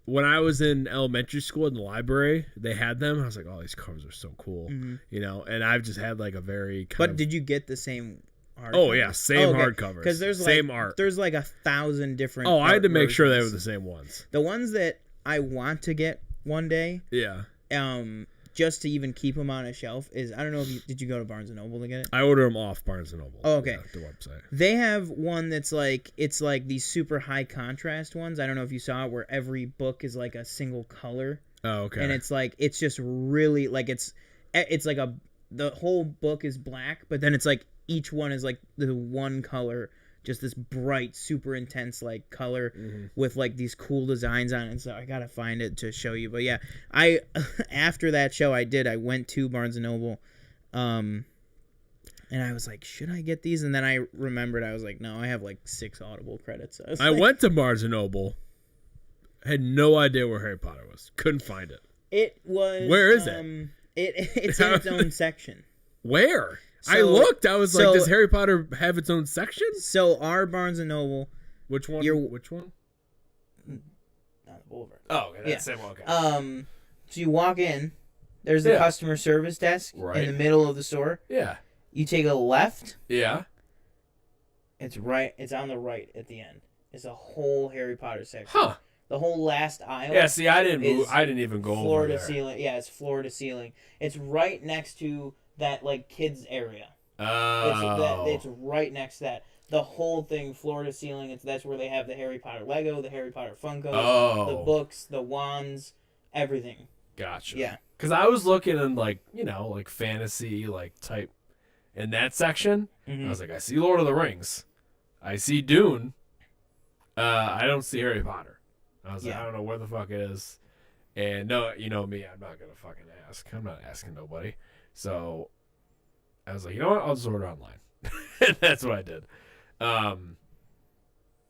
when I was in elementary school in the library, they had them. I was like, oh, these covers are so cool. Mm-hmm. And I've just had like a very But did you get the same hardcover? Oh, yeah, same hardcovers. Because there's same art. There's like 1,000 different I had to make versions. sure they were the same ones. The ones that I want to get one day, yeah, just to even keep them on a shelf is, I don't know if did you go to Barnes & Noble to get it? I order them off Barnes & Noble. Oh, okay. The website. They have one that's like, it's like these super high contrast ones. I don't know if you saw it, where every book is like a single color. Oh, okay. And it's like, it's just really like, it's like the whole book is black, but then it's like each one is like the one color, just this bright, super intense like color with like these cool designs on it. So I gotta find it to show you. But yeah, after that show I went to Barnes & Noble, and I was like, should I get these? And then I remembered, I was like, no, I have like 6 Audible credits. I went to Barnes & Noble, had no idea where Harry Potter was. Couldn't find it. It was. Where is it? It's in its own section. Where? I looked. I was like, does Harry Potter have its own section? So our Barnes & Noble. Which one? Which one? On the Boulevard. Oh, okay. That's the same one. Okay. So you walk in. There's the customer service desk in the middle of the store. Yeah. You take a left. Yeah. It's right. It's on the right at the end. It's a whole Harry Potter section. Huh. The whole last aisle. Yeah. See, I didn't move. I didn't even go floor over to there. ceiling. Yeah, it's floor to ceiling. It's right next to that like kids area. Oh. It's right next to that. The whole thing, floor to ceiling. That's where they have the Harry Potter Lego, the Harry Potter Funkos, the books, the wands, everything. Gotcha. Yeah. Because I was looking in like fantasy type in that section. Mm-hmm. I was like, I see Lord of the Rings, I see Dune. I don't see Harry Potter. I was like, I don't know where the fuck it is. And no, you know me, I'm not gonna fucking ask. I'm not asking nobody. So I was like, you know what? I'll just order online. And that's what I did.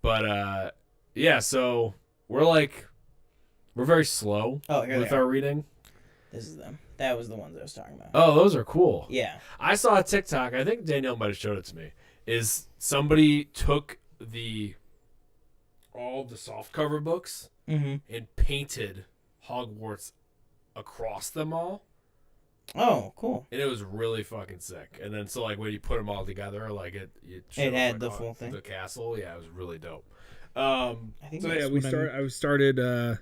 But yeah, so we're very slow with our reading. This is them. That was the ones I was talking about. Oh, those are cool. Yeah. I saw a TikTok, I think Danielle might have showed it to me, is somebody took all the softcover books and painted Hogwarts across them all. Oh, cool. And it was really fucking sick. And then so like when you put them all together, like it It shows, had like, the full thing. the castle. Yeah, it was really dope. I think So that's yeah, I started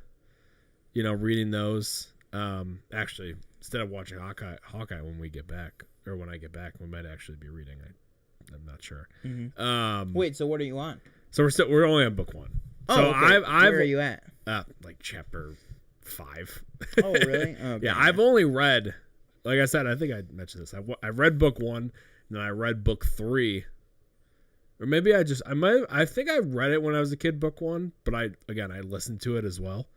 reading those. Actually, instead of watching Hawkeye when we get back, or when I get back, we might actually be reading. I'm not sure. Mm-hmm. Wait, so what are you on? So we're only on book 1. Oh, so okay. Where are you at? Like chapter 5. Oh, really? Okay. Yeah, I've only read, like I said, I think I mentioned this. I read book 1, and then I read book 3. Or maybe I think I read it when I was a kid, book 1, but I listened to it as well,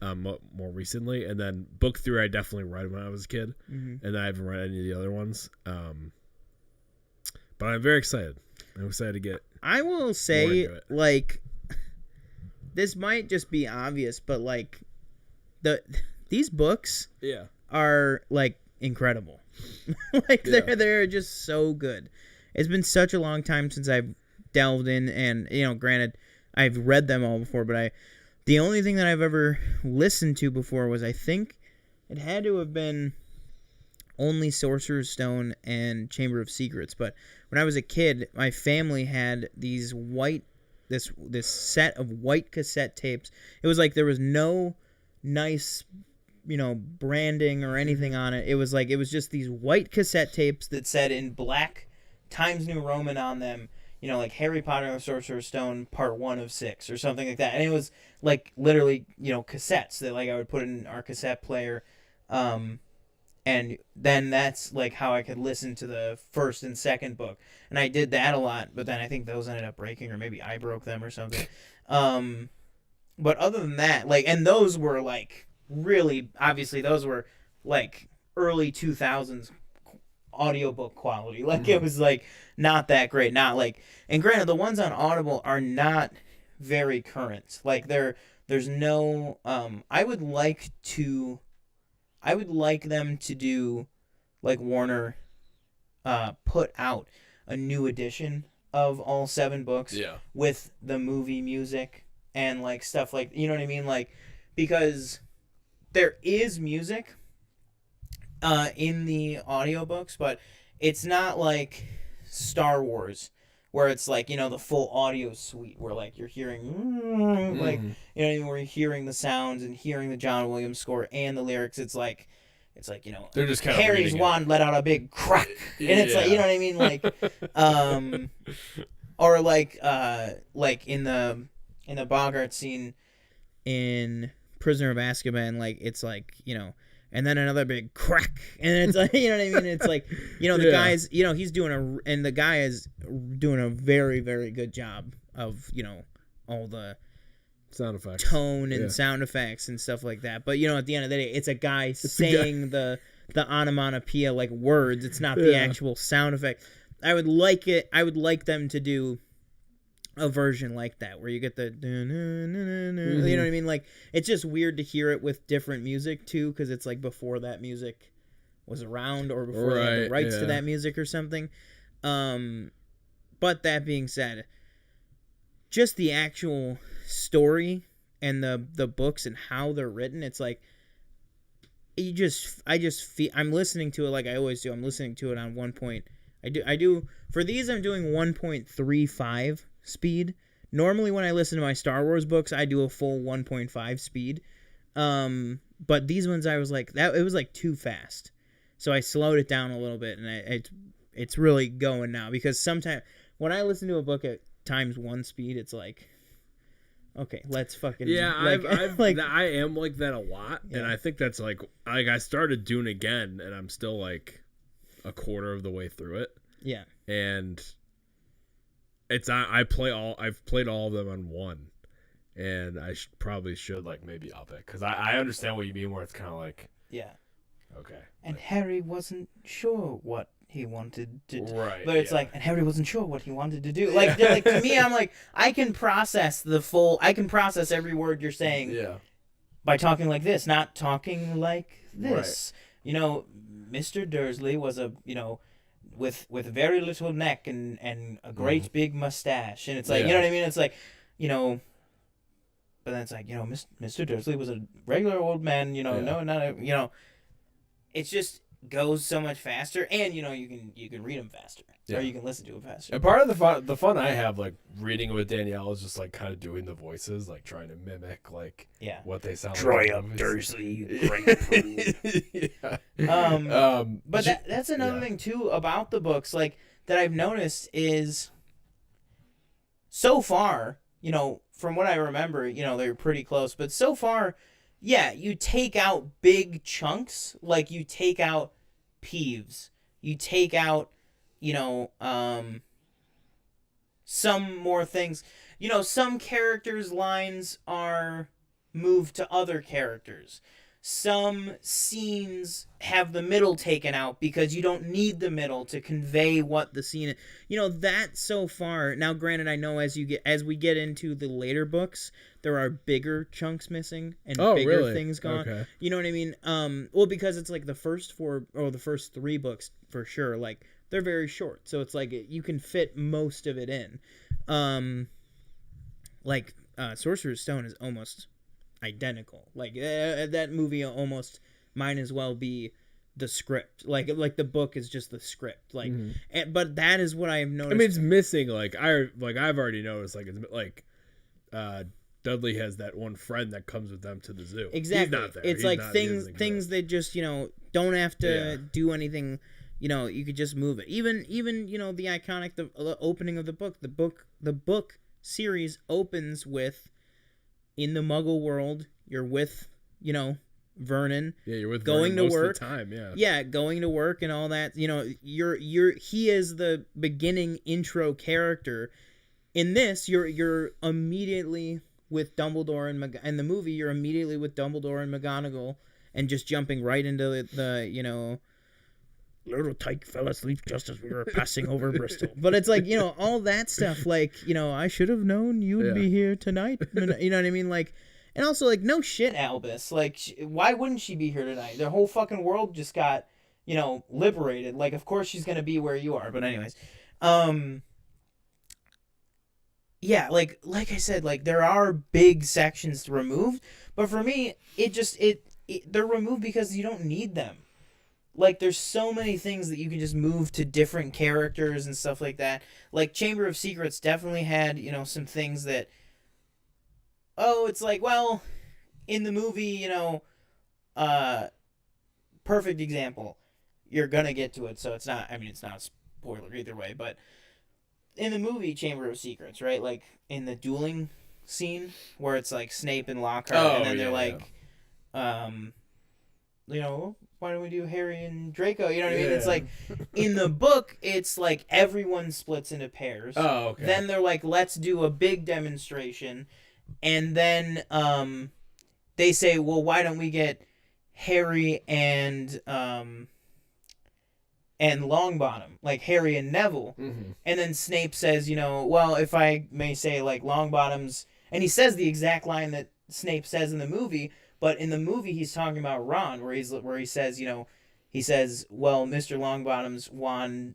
more recently. And then book 3 I definitely read when I was a kid, and I haven't read any of the other ones. But I'm very excited. I'm excited to get. I will say, like, this might just be obvious, but like, these books, are like incredible. Like they're just so good. It's been such a long time since I've delved in, and granted, I've read them all before, but the only thing that I've ever listened to before was, I think it had to have been only Sorcerer's Stone and Chamber of Secrets. But when I was a kid, my family had these this set of white cassette tapes. It was like there was no nice branding or anything on it. It was just these white cassette tapes that said in black Times New Roman on them, like Harry Potter and the Sorcerer's Stone Part 1 of 6 or something like that. And it was like literally, cassettes that like I would put in our cassette player. And then that's like how I could listen to the first and second book. And I did that a lot, but then I think those ended up breaking, or maybe I broke them or something. But other than that, like, and those were like really, obviously those were like early 2000s audiobook quality. Like it was like not that great. Not like, and granted, the ones on Audible are not very current. Like there's no I would like them to do, like Warner put out a new edition of all 7 books with the movie music and like stuff like, you know what I mean? Like, because there is music in the audiobooks, but it's not like Star Wars where it's like, the full audio suite where like you're hearing like, where you're hearing the sounds and hearing the John Williams score and the lyrics. It's like they're just kind Harry's wand let out a big crack, and it's like, you know what I mean, like or like in the Bogart scene in Prisoner of Azkaban, like it's like, and then another big crack, and it's like, you know what I mean? It's like, the guy's, he's and the guy is doing a very, very good job of, all the sound effects, tone and sound effects and stuff like that. But, at the end of the day, it's a guy saying the onomatopoeia like words. It's not the actual sound effect. I would like them to do a version like that where you get the you know what I mean, like it's just weird to hear it with different music too, because it's like before that music was around, or before they had the rights to that music or something. But that being said, just the actual story and the books and how they're written, it's like I just feel I'm listening to it like I always do. I'm listening to it on I do for these I'm doing 1.35 speed. Normally when I listen to my Star Wars books, I do a full 1.5 speed. But these ones I was like, that it was like too fast. So I slowed it down a little bit, and it's really going now, because sometimes when I listen to a book at times 1 speed, it's like, okay, let's fucking I've like I am like that a lot, and I think that's like I started Dune again, and I'm still like a quarter of the way through it. Yeah, and I've played all of them on 1, and I probably should like maybe up it, because I understand what you mean, where it's kind of like okay, and Harry wasn't sure what he wanted to do. Right, but it's like, and Harry wasn't sure what he wanted to do. Like, like to me, I'm like, I can process every word you're saying by talking like this, not talking like this. Right. Mr. Dursley was a with very little neck and a great big mustache, and it's like, you know what I mean? It's like, but then it's like, Mr. Dursley was a regular old man, no, not a, it's just, goes so much faster, and you can read them faster, Yeah. or you can listen to them faster. And part of the fun I have, like, reading with Danielle is just, like, kind of doing the voices, like, trying to mimic, like, what they sound Troy like. up Dursley, yeah. But that's another thing, too, about the books, like, that I've noticed is, so far, from what I remember, they're pretty close, but so far, yeah, you take out big chunks, like, you take out Peeves, you take out, some more things. Some characters' lines are moved to other characters. Some scenes have the middle taken out because you don't need the middle to convey what the scene is. That so far. Now, granted, I know as we get into the later books, there are bigger chunks missing and bigger things gone. Okay. You know what I mean? Well, because it's like the first 4 or the first 3 books for sure. Like, they're very short, so it's like you can fit most of it in. Sorcerer's Stone is almost identical. Like, that movie almost might as well be the script. Like the book is just the script. Like, but that is what I've noticed. I mean, it's missing. I've already noticed. Like, it's like, Dudley has that one friend that comes with them to the zoo. Exactly. He's not there. It's like things that just don't have to do anything. You could just move it. Even the iconic the opening of the book. The book series opens with, in the Muggle world, you're with Vernon. Yeah, you're with going Vernon to most work. Of the time, yeah. Yeah, going to work and all that. He is the beginning intro character. In this, you're immediately with Dumbledore and in the movie, you're immediately with Dumbledore and McGonagall, and just jumping right into the little tyke fell asleep just as we were passing over Bristol. But it's like, all that stuff, like, I should have known you would be here tonight. You know what I mean? Like, and also, like, no shit, Albus. Like, why wouldn't she be here tonight? The whole fucking world just got, liberated. Like, of course she's going to be where you are. But anyways, yeah, like I said, like, there are big sections removed. But for me, they're removed because you don't need them. Like, there's so many things that you can just move to different characters and stuff like that. Like, Chamber of Secrets definitely had, some things that, it's like, well, in the movie, perfect example. You're gonna get to it, so it's not a spoiler either way, but in the movie Chamber of Secrets, right? Like, in the dueling scene where it's like Snape and Lockhart, and then they're like, why don't we do Harry and Draco? You know what I mean? It's like, in the book, it's like everyone splits into pairs. Oh, okay. Then they're like, let's do a big demonstration. And then they say, well, why don't we get Harry and Longbottom, like Harry and Neville. Mm-hmm. And then Snape says, well, if I may say, like, Longbottom's, and he says the exact line that Snape says in the movie, but in the movie he's talking about Ron, where he says, he says, well, Mr. Longbottom's wand,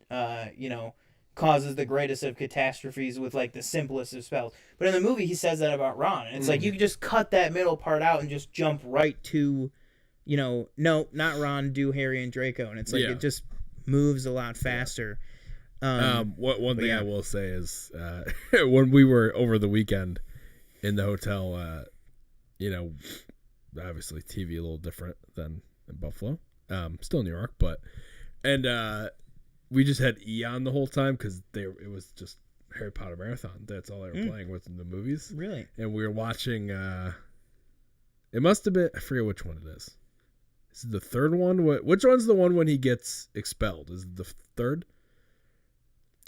causes the greatest of catastrophes with, like, the simplest of spells. But in the movie he says that about Ron, and it's like, you can just cut that middle part out and just jump right to, no, not Ron, do Harry and Draco, and it's like, it just moves a lot faster. One thing I will say is, when we were over the weekend in the hotel, obviously TV a little different than in Buffalo, still New York, but we just had Eon the whole time because it was just Harry Potter marathon. That's all they were playing with in the movies. Really? And we were watching. It must have been, I forget which one it is. Is it the third one? Which one's the one when he gets expelled? Is it the third?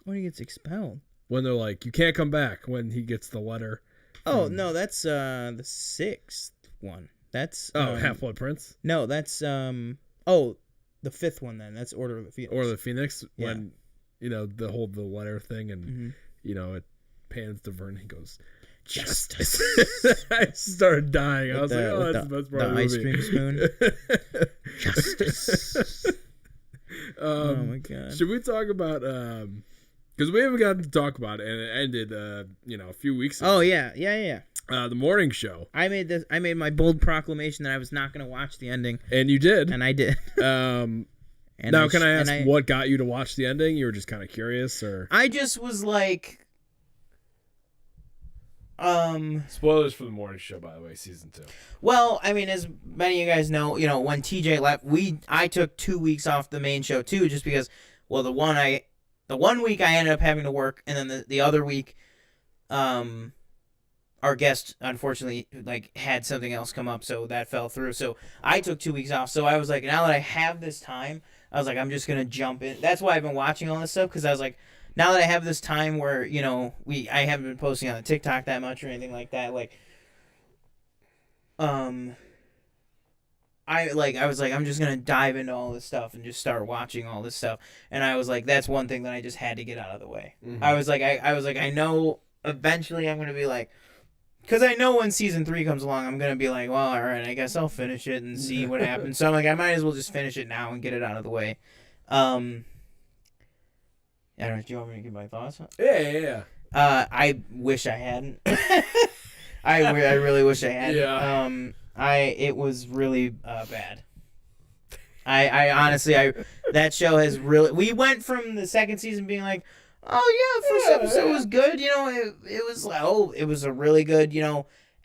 When he gets expelled? When they're like, you can't come back. When he gets the letter. Oh, no, that's the sixth one. That's Half-Blood Prince? No, that's the fifth one then. That's Order of the Phoenix. Order of the Phoenix, when the letter thing, and it pans to Vern, he goes, Justice. I started dying. I was like, oh, that's the best part of the movie. Ice cream spoon. Justice. Oh my god. Should we talk about because we haven't gotten to talk about it, and it ended a few weeks ago. Oh yeah. The morning show. I made my bold proclamation that I was not going to watch the ending, and you did. and I did. And now, can I ask what got you to watch the ending? You were just kind of curious, or I just was like, spoilers for the morning show, by the way, season 2. Well, I mean, as many of you guys know, when TJ left, I took 2 weeks off the main show too, just because. Well, the 1 week I ended up having to work, and then the other week, our guest unfortunately had something else come up, so that fell through. So I took 2 weeks off. So I was like, now that I have this time, I was like, I'm just gonna jump in. That's why I've been watching all this stuff, because I was like, now that I have this time where I haven't been posting on TikTok that much or anything like that, I was like, I'm just gonna dive into all this stuff and just start watching all this stuff. And I was like, that's one thing that I just had to get out of the way. Mm-hmm. I was like, I know eventually I'm gonna be like, because I know when season 3 comes along, I'm gonna be like, well, all right, I guess I'll finish it and see what happens. So I'm like, I might as well just finish it now and get it out of the way. I don't know. Do you want me to give my thoughts? Yeah. I wish I hadn't. I really wish I hadn't. Yeah. It was really bad. I honestly, that show has really. We went from the second season being like, oh yeah, first episode was good. It was like, it was a really good,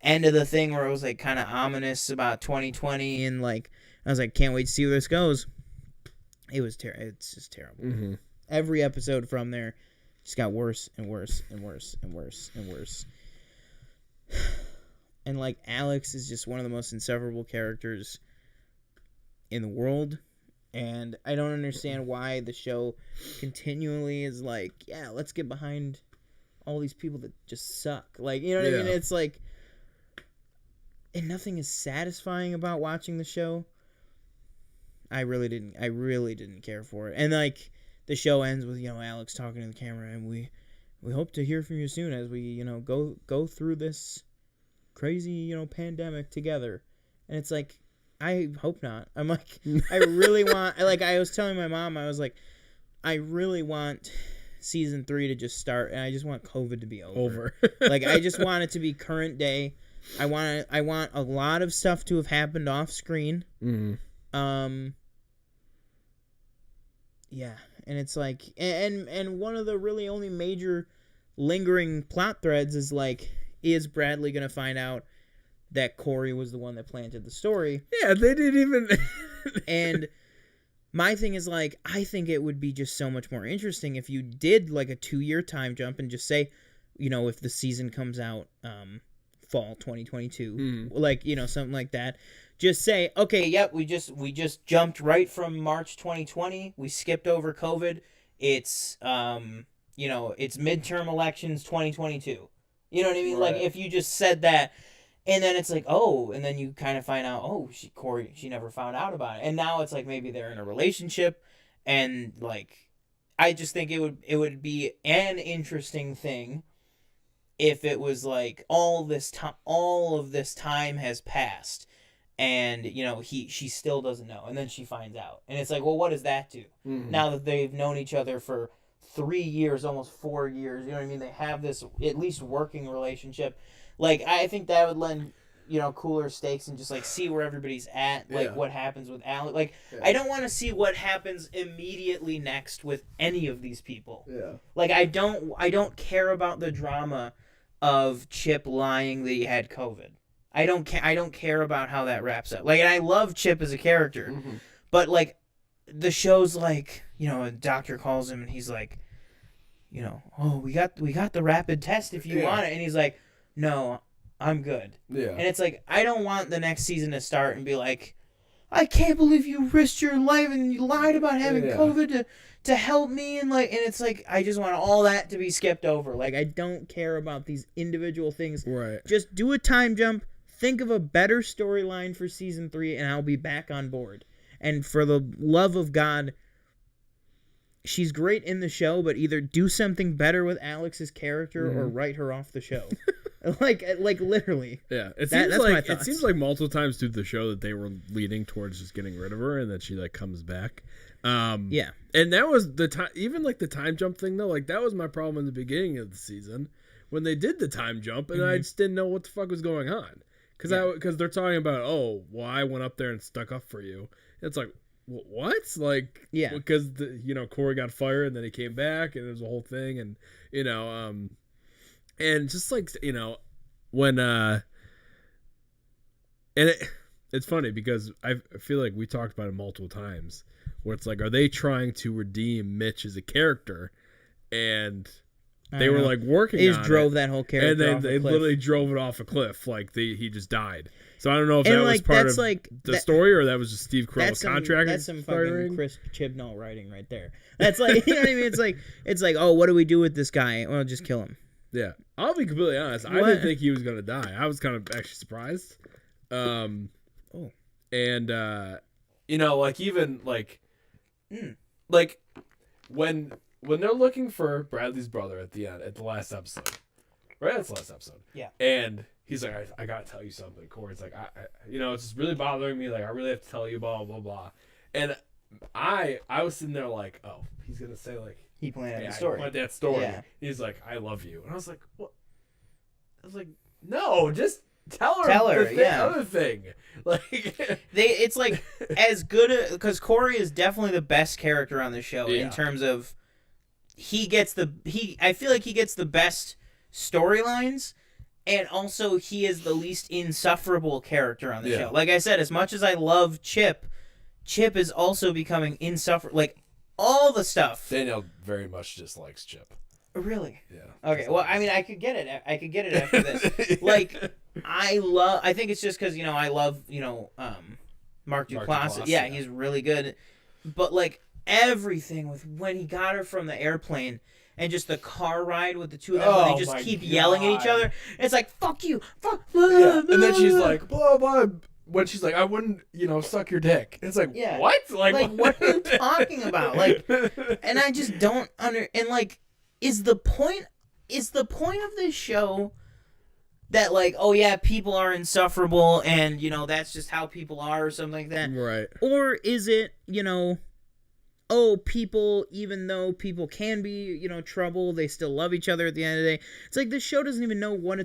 end of the thing where it was like kind of ominous about 2020, and I was like, can't wait to see where this goes. It was terrible. It's just terrible. Mm-hmm. Every episode from there just got worse and worse and worse and worse and worse. And Alex is just one of the most insufferable characters in the world, and I don't understand why the show continually is like, yeah, let's get behind all these people that just suck. You know what I mean? It's like, and nothing is satisfying about watching the show. I really didn't care for it. And the show ends with Alex talking to the camera, and we hope to hear from you soon as we go through this crazy pandemic together. And it's like, I hope not. I'm like, I really want, I was telling my mom, I was like, I really want season 3 to just start, and I just want COVID to be over. I just want it to be current day. I want a lot of stuff to have happened off screen. Mm-hmm. Yeah, and it's like, and one of the really only major lingering plot threads is Bradley gonna find out that Corey was the one that planted the story? Yeah, they didn't even. And my thing is I think it would be just so much more interesting if you did a 2-year time jump and just say, if the season comes out fall 2022, something like that. Just say, okay, yep, we just jumped right from March 2020. We skipped over COVID. It's it's midterm elections 2022. You know what I mean? Right. If you just said that, and then it's and then you kind of find out, Corey, she never found out about it. And now it's maybe they're in a relationship, and I just think it would be an interesting thing if it was all of this time has passed, and she still doesn't know, and then she finds out, and it's well, what does that do? Mm-hmm. Now that they've known each other for 3 years, almost 4 years, you know what I mean? They have this at least working relationship. I think that would lend cooler stakes, and just see where everybody's at, what happens with Alex. I don't want to see what happens immediately next with any of these people. Yeah. I don't care about the drama of Chip lying that he had COVID. I don't care about how that wraps up. And I love Chip as a character, mm-hmm. but the show's a doctor calls him and he's oh, we got the rapid test if you want it, and he's like, no, I'm good. Yeah. And it's I don't want the next season to start and be I can't believe you risked your life and you lied about having COVID to help me, and it's I just want all that to be skipped over. I don't care about these individual things. Right. Just do a time jump, think of a better storyline for season 3, and I'll be back on board. And for the love of God, she's great in the show, but either do something better with Alex's character or write her off the show. Literally. Yeah, it seems like multiple times through the show that they were leading towards just getting rid of her, and that she comes back. Yeah, and that was the time. Even the time jump thing though, that was my problem in the beginning of the season when they did the time jump, and I just didn't know what the fuck was going on because they're talking about, oh, well, I went up there and stuck up for you. It's what? Like, Yeah. because Corey got fired and then he came back and it was a whole thing, and and just like when and it's funny because I feel like we talked about it multiple times where it's like, are they trying to redeem Mitch as a character? And they were like working on it. They just drove that whole character and then off they a cliff. literally drove it off a cliff. Like he just died. So I don't know if and that like, was part of like, the story or that was just Steve Carell's contract. That's some fucking Chris Chibnall writing right there. That's like, you know what I mean? It's like, oh, what do we do with this guy? Well, just kill him. Yeah, I'll be completely honest. I didn't think he was gonna die. I was kind of actually surprised. And like even like like when they're looking for Bradley's brother at the end, at the last episode, right? That's the last episode. Yeah. And he's like, I gotta tell you something. Corey's like, I it's just really bothering me. Like, I really have to tell you, blah blah blah. And I was sitting there like, oh, he's gonna say like he planned the story. He planned that story. Yeah. He's like, I love you, and I was like, what? I was like, no, just tell her the other thing. Like it's like as good because Corey is definitely the best character on the show in terms of I feel like he gets the best storylines, and also he is the least insufferable character on the show. Like I said, as much as I love Chip is also becoming insufferable. Like all the stuff. Danielle very much dislikes Chip. Really? Yeah. Okay. Well, I mean, I could get it after this. Like, I think it's just because I love Mark Duplass. Yeah, he's really good. But like everything with when he got her from the airplane and just the car ride with the two of them, where they just keep yelling at each other. It's like, fuck you, fuck. Yeah. And then she's like, blah blah. When she's like, I wouldn't, suck your dick. It's like, what? Like what are you talking about? Like, and I just don't and like. Is the point of this show that like, oh yeah, people are insufferable and that's just how people are or something like that? Right. Or is it, oh, people, even though people can be, trouble, they still love each other at the end of the day. It's like this show doesn't even know what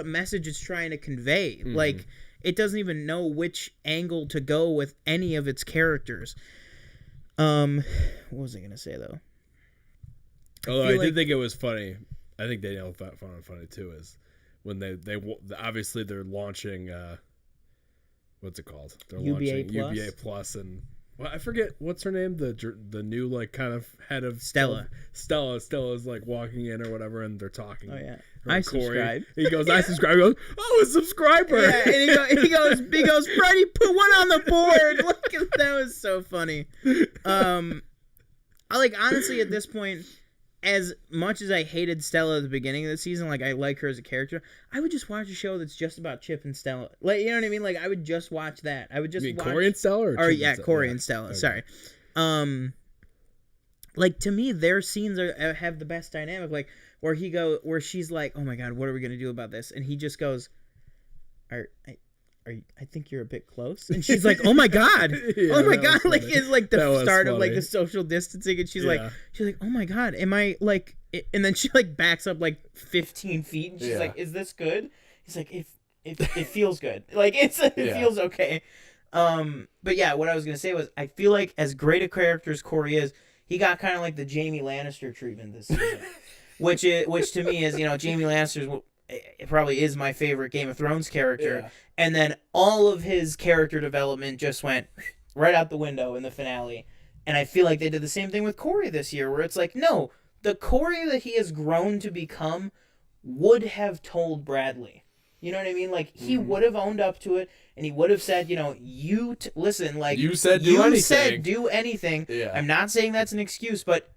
message it's trying to convey. Mm-hmm. Like, it doesn't even know which angle to go with any of its characters. What was I going to say though? Although I did think it was funny. I think Danielle found it funny too. Is when they obviously they're launching what's it called? They're launching UBA Plus, and I forget what's her name. The new like kind of head of Stella. Stella's like walking in or whatever, and they're talking. Oh yeah. I subscribe. He goes, I subscribe. He goes, oh, a subscriber. Yeah, and he goes, Freddie, put one on the board. Look, that was so funny. I like honestly at this point. As much as I hated Stella at the beginning of the season, like I like her as a character, I would just watch a show that's just about Chip and Stella. Like, you know what I mean? Like I would just watch that. I would just watch Corey and Stella, Corey and Stella. Okay. Sorry. Like to me, their scenes have the best dynamic. Like where she's like, "Oh my God, what are we gonna do about this?" And he just goes, I think you're a bit close. And she's like, oh my God. Oh my God. Like it's like the start of like the social distancing. And she's like, oh my God, am I like, and then she like backs up like 15 feet and she's like, is this good? He's like, it feels good. Like it feels okay. But yeah, what I was going to say was I feel like as great a character as Corey is, he got kind of like the Jaime Lannister treatment this season, which to me is, Jaime Lannister's it probably is my favorite Game of Thrones character. Yeah. And then all of his character development just went right out the window in the finale. And I feel like they did the same thing with Corey this year, where it's like, no, the Corey that he has grown to become would have told Bradley. You know what I mean? Like, he would have owned up to it, and he would have said, listen, like, you said do anything. Yeah. I'm not saying that's an excuse, but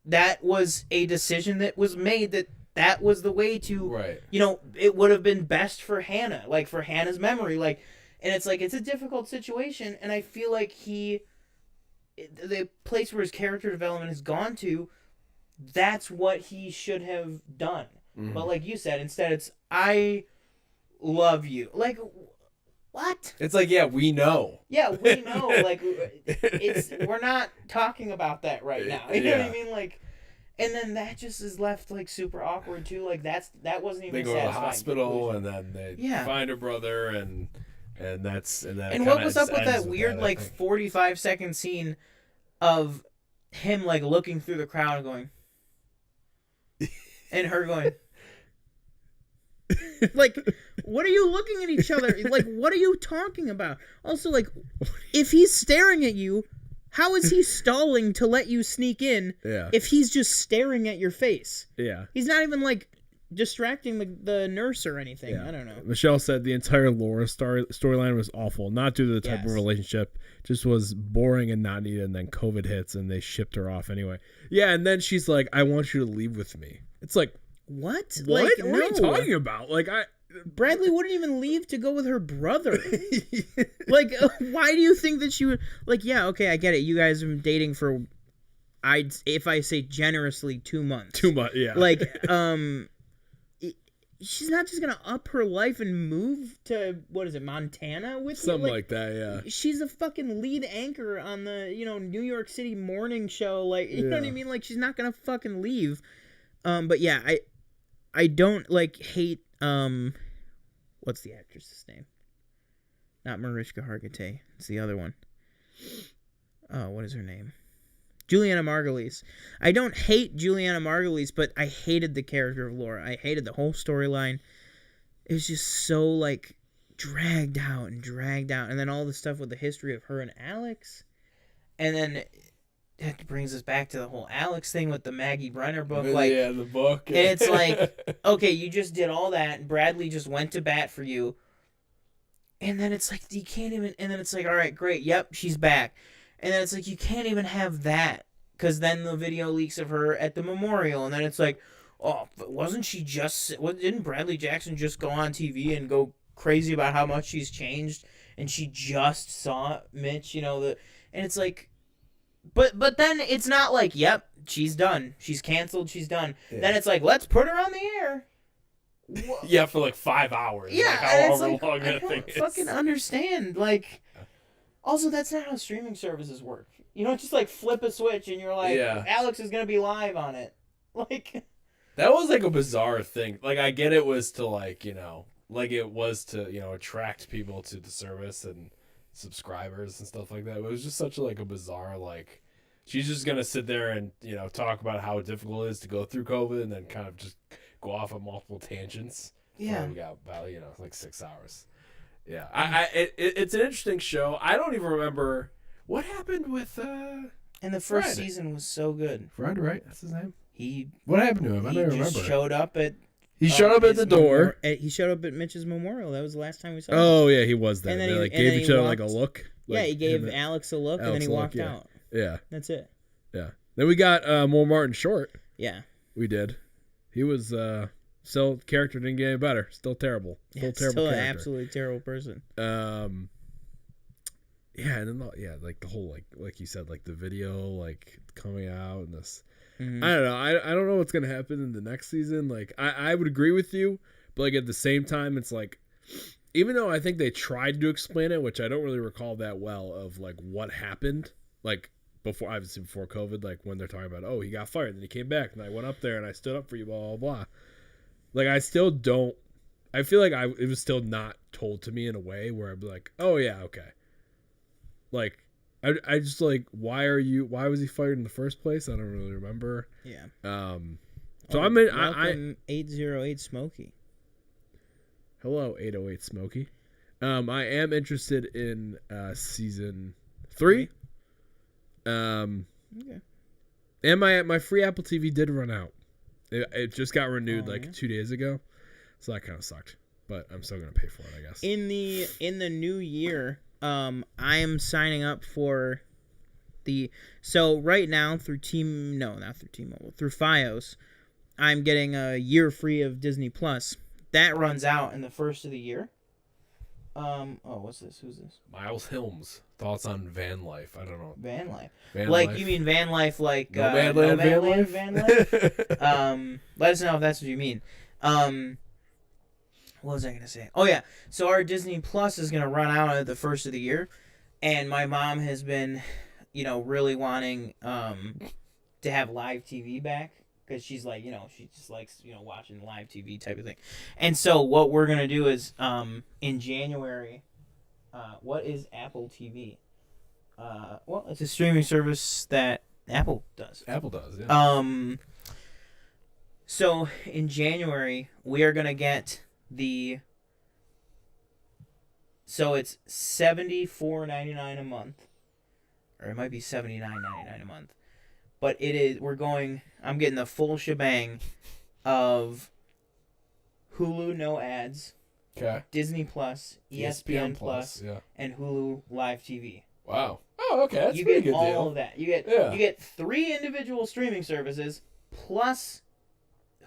that was a decision that was made that was the way to, right. It would have been best for Hannah, like for Hannah's memory, like, and it's like, it's a difficult situation. And I feel like the place where his character development has gone to, that's what he should have done. Mm-hmm. But like you said, instead it's, I love you. Like, what? It's like, yeah, we know. Yeah, we know. Like, we're not talking about that right now. You know what I mean? Like, and then that just is left like super awkward too. Like that wasn't even. They go satisfying. to the hospital and then they find her brother, and And then And what was up with that weird, like, 45-second scene of him, like, looking through the crowd going, and her going, like, what are you looking at each other? Like, what are you talking about? Also, like, if he's staring at you, how is he stalling to let you sneak in if he's just staring at your face? Yeah. He's not even, like, distracting the nurse or anything. Yeah. I don't know. Michelle said the entire Laura storyline was awful, not due to the type of relationship, just was boring and not needed, and then COVID hits and they shipped her off anyway. Yeah, and then she's like, I want you to leave with me. It's like, what? Like, what are you talking about? Like, Bradley wouldn't even leave to go with her brother. Like, why do you think that she would? Like, yeah, okay, I get it. You guys have been dating for, if I say generously, 2 months. 2 months, yeah. Like, she's not just gonna up her life and move to, what is it, Montana with something like that, yeah. She's a fucking lead anchor on the, New York City morning show. Like, you know what I mean? Like, she's not gonna fucking leave. But yeah, I don't, like, hate, what's the actress's name? Not Mariska Hargitay. It's the other one. Oh, what is her name? Juliana Margulies. I don't hate Juliana Margulies, but I hated the character of Laura. I hated the whole storyline. It was just so, like, dragged out. And then all the stuff with the history of her and Alex. And then it brings us back to the whole Alex thing with the Maggie Brenner book. Like, yeah, the book. It's like, okay, you just did all that, and Bradley just went to bat for you. And then it's like, you can't even, and then it's like, all right, great, yep, she's back. And then it's like, you can't even have that, because then the video leaks of her at the memorial, and then it's like, oh, but wasn't she just, didn't Bradley Jackson just go on TV and go crazy about how much she's changed, and she just saw Mitch, and it's like, but then it's not like, yep, she's done, she's canceled, she's done. Yeah. Then it's like, let's put her on the air. Yeah, for like 5 hours. Yeah, like however like, long that thing is. I don't fucking understand. Like, also, that's not how streaming services work. You don't just, like, flip a switch and you're like, Alex is going to be live on it. Like, that was, like, a bizarre thing. Like, I get it was to, like, it was to, attract people to the service and subscribers and stuff like that. But it was just such, like, a bizarre, like, she's just going to sit there and, talk about how difficult it is to go through COVID and then kind of just go off on multiple tangents. Yeah. We got about, like 6 hours. Yeah, it's an interesting show. I don't even remember what happened with. And the first season was so good. Fred, right? That's his name. What happened to him? I don't remember. He just showed up at. He showed up at the door. He showed up at Mitch's memorial. That was the last time we saw him. Oh yeah, he was there. And then they like gave each other like a look. Yeah, he gave Alex a look, and then he walked out. Yeah, that's it. Yeah. Then we got more Martin Short. Yeah, we did. He was. Still, character didn't get any better. Still terrible. Still terrible. Still an absolutely terrible person. Yeah, and then like the whole like you said, like the video like coming out and this. Mm-hmm. I don't know. I don't know what's gonna happen in the next season. Like I would agree with you, but like at the same time, it's like even though I think they tried to explain it, which I don't really recall that well of like what happened, like before COVID, like when they're talking about he got fired, and he came back, and I went up there and I stood up for you, blah blah blah. Like, I still don't... I feel like it was still not told to me in a way where I'd be like, oh, yeah, okay. Like, I just, like, why was he fired in the first place? I don't really remember. Yeah. So I'm in... Welcome 808 Smokey. Hello, 808 Smokey. I am interested in season 3. Okay. And my free Apple TV did run out. It just got renewed 2 days ago, so that kind of sucked. But I'm still gonna pay for it, I guess. In the new year, I am signing up for so right now through through FiOS, I'm getting a year free of Disney Plus. That runs out in the first of the year. What's this? Who's this? Miles Hilms. Thoughts on van life? I don't know. Van life. Van like life. You mean van life like Nomadland van life? Let us know if that's what you mean. What was I gonna say? Oh yeah. So our Disney Plus is gonna run out at the first of the year, and my mom has been, really wanting to have live TV back. Because she's like, she just likes, watching live TV type of thing. And so what we're going to do is in January, what is Apple TV? Well, it's a streaming service that Apple does. Apple does, yeah. So in January we are gonna get the. So it's $74.99 a month, or it might be $79.99 a month, but it is. I'm getting the full shebang of Hulu no ads, Okay. Disney Plus, ESPN Plus, yeah. and Hulu Live TV. Wow. Oh, okay. That's you a pretty get good all deal. of that. You get 3 individual streaming services plus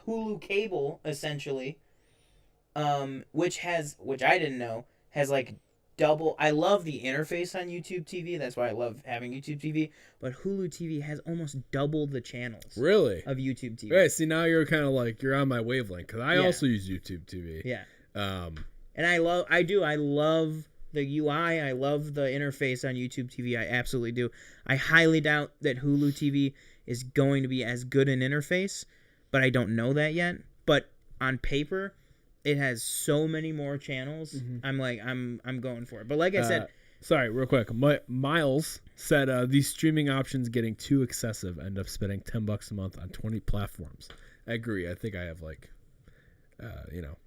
Hulu cable essentially, which I didn't know has like double. I love the interface on YouTube TV. That's why I love having YouTube TV. But Hulu TV has almost double the channels. Really? Of YouTube TV. Right. See, now you're kind of like you're on my wavelength because I also use YouTube TV. Yeah. And I love the UI. I love the interface on YouTube TV. I absolutely do. I highly doubt that Hulu TV is going to be as good an interface, but I don't know that yet. But on paper, it has so many more channels. Mm-hmm. I'm going for it. But like I said, sorry, real quick. Miles said these streaming options getting too excessive. End up spending $10 a month on 20 platforms. I agree. I think I have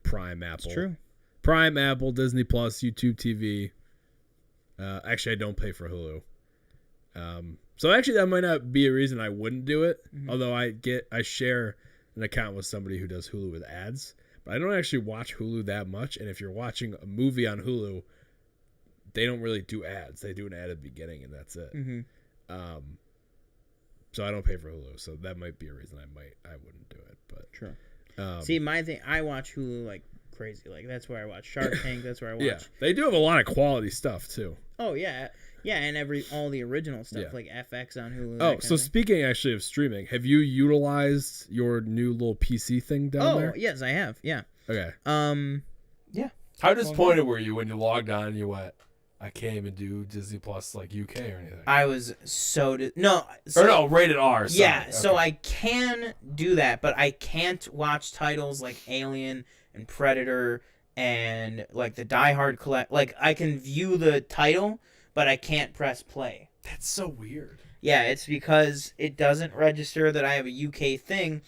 Prime, Apple. It's true. Prime, Apple, Disney Plus, YouTube TV. Actually, I don't pay for Hulu. So actually, that might not be a reason I wouldn't do it. Mm-hmm. Although I share an account with somebody who does Hulu with ads. But I don't actually watch Hulu that much. And if you're watching a movie on Hulu, they don't really do ads. They do an ad at the beginning, and that's it. Mm-hmm. So I don't pay for Hulu. So that might be a reason I wouldn't do it. But sure. See, my thing, I watch Hulu like crazy. Like that's where I watch Shark Tank. That's where I watch. Yeah, they do have a lot of quality stuff too. Oh yeah, and all the original stuff like FX on Hulu. Oh, so speaking actually of streaming, have you utilized your new little PC thing down there? Oh yes, I have. Yeah. Okay. Yeah. How disappointed were you when you logged on and you went, I can't even do Disney Plus like UK or anything? I was so rated R. Sorry. Yeah, okay. So I can do that, but I can't watch titles like Alien and Predator and like the Die Hard collect. Like I can view the title, but I can't press play. That's so weird. Yeah, it's because it doesn't register that I have a UK thing.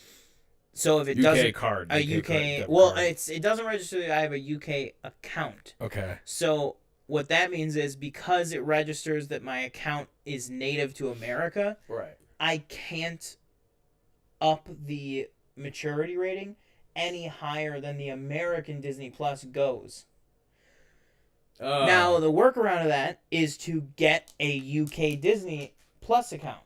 So if it doesn't card, UK card. It doesn't register that I have a UK account. Okay. So what that means is because it registers that my account is native to America, right? I can't up the maturity rating any higher than the American Disney Plus goes. Now, the workaround of that is to get a UK Disney Plus account.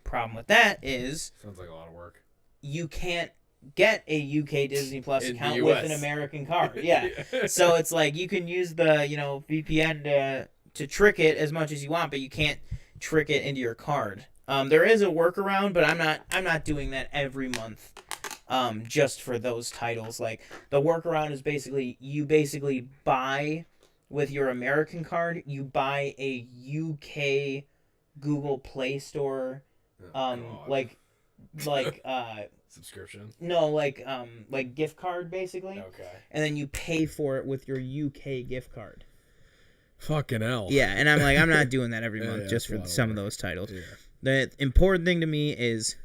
Problem with that is... Sounds like a lot of work. You can't get a UK Disney Plus account with an American card. Yeah. So it's like you can use the, VPN to trick it as much as you want, but you can't trick it into your card. There is a workaround, but I'm not doing that every month. Just for those titles. Like the workaround is you buy with your American card, you buy a UK Google Play Store subscription? No, like gift card basically. Okay. And then you pay for it with your UK gift card. Fucking hell. Yeah, and I'm not doing that every month just for some of those titles. Yeah. The important thing to me is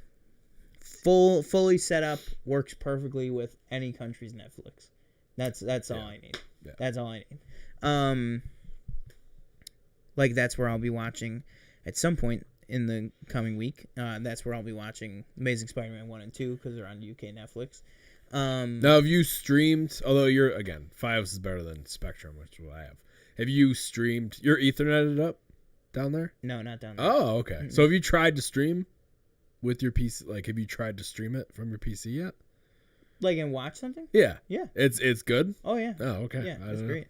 fully set up, works perfectly with any country's Netflix. That's all I need. Yeah. That's all I need. That's where I'll be watching at some point in the coming week. That's where I'll be watching Amazing Spider-Man 1 and 2 because they're on UK Netflix. Now, have you streamed, although Fios is better than Spectrum, which is what I have. Have you streamed, you're Etherneted up down there? No, not down there. Oh, okay. Mm-mm. So have you tried to stream with your PC? Like, have you tried to stream it from your PC yet? Like, and watch something? Yeah. Yeah. It's good? Oh, yeah. Oh, okay. Yeah, it's great.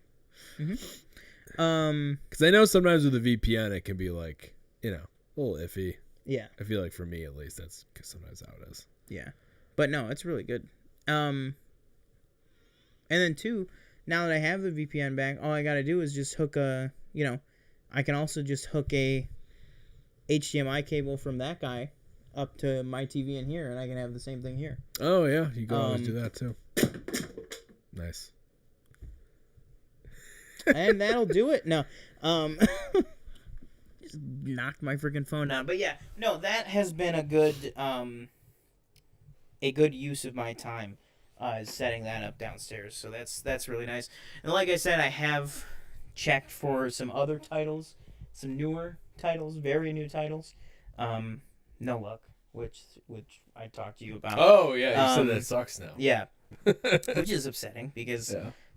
Mm-hmm. Because I know sometimes with the VPN, it can be like, a little iffy. Yeah. I feel like for me, at least, that's sometimes how it is. Yeah. But no, it's really good. And then, too, now that I have the VPN back, all I got to do is just hook I can also just hook a HDMI cable from that guy up to my TV in here, and I can have the same thing here. Oh, yeah. You can always do that, too. Nice. And that'll do it. No, just knocked my freaking phone down. But yeah, no, that has been a good use of my time, setting that up downstairs. So that's really nice. And like I said, I have checked for some other titles, some newer titles, very new titles. No luck, which I talked to you about. Oh yeah, you said that sucks now. Yeah, which is upsetting because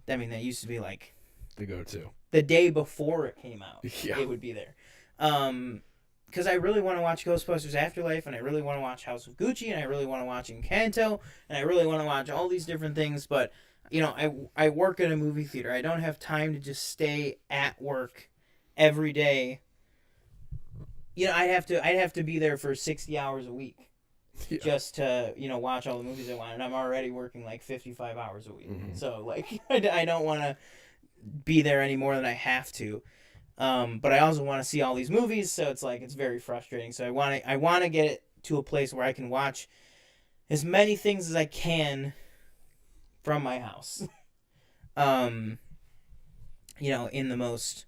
I mean that used to be like the go-to. The day before it came out, Yeah. it would be there. Because I really want to watch Ghostbusters Afterlife, and I really want to watch House of Gucci, and I really want to watch Encanto, and I really want to watch all these different things, but, you know, I work at a movie theater. I don't have time to just stay at work every day. You know, I'd have to be there for 60 hours a week just to, you know, watch all the movies I want, and I'm already working like 55 hours a week. Mm-hmm. So, like, I don't want to be there any more than I have to. But I also want to see all these movies, so it's like it's very frustrating. So I want to get it to a place where I can watch as many things as I can from my house. You know, in the most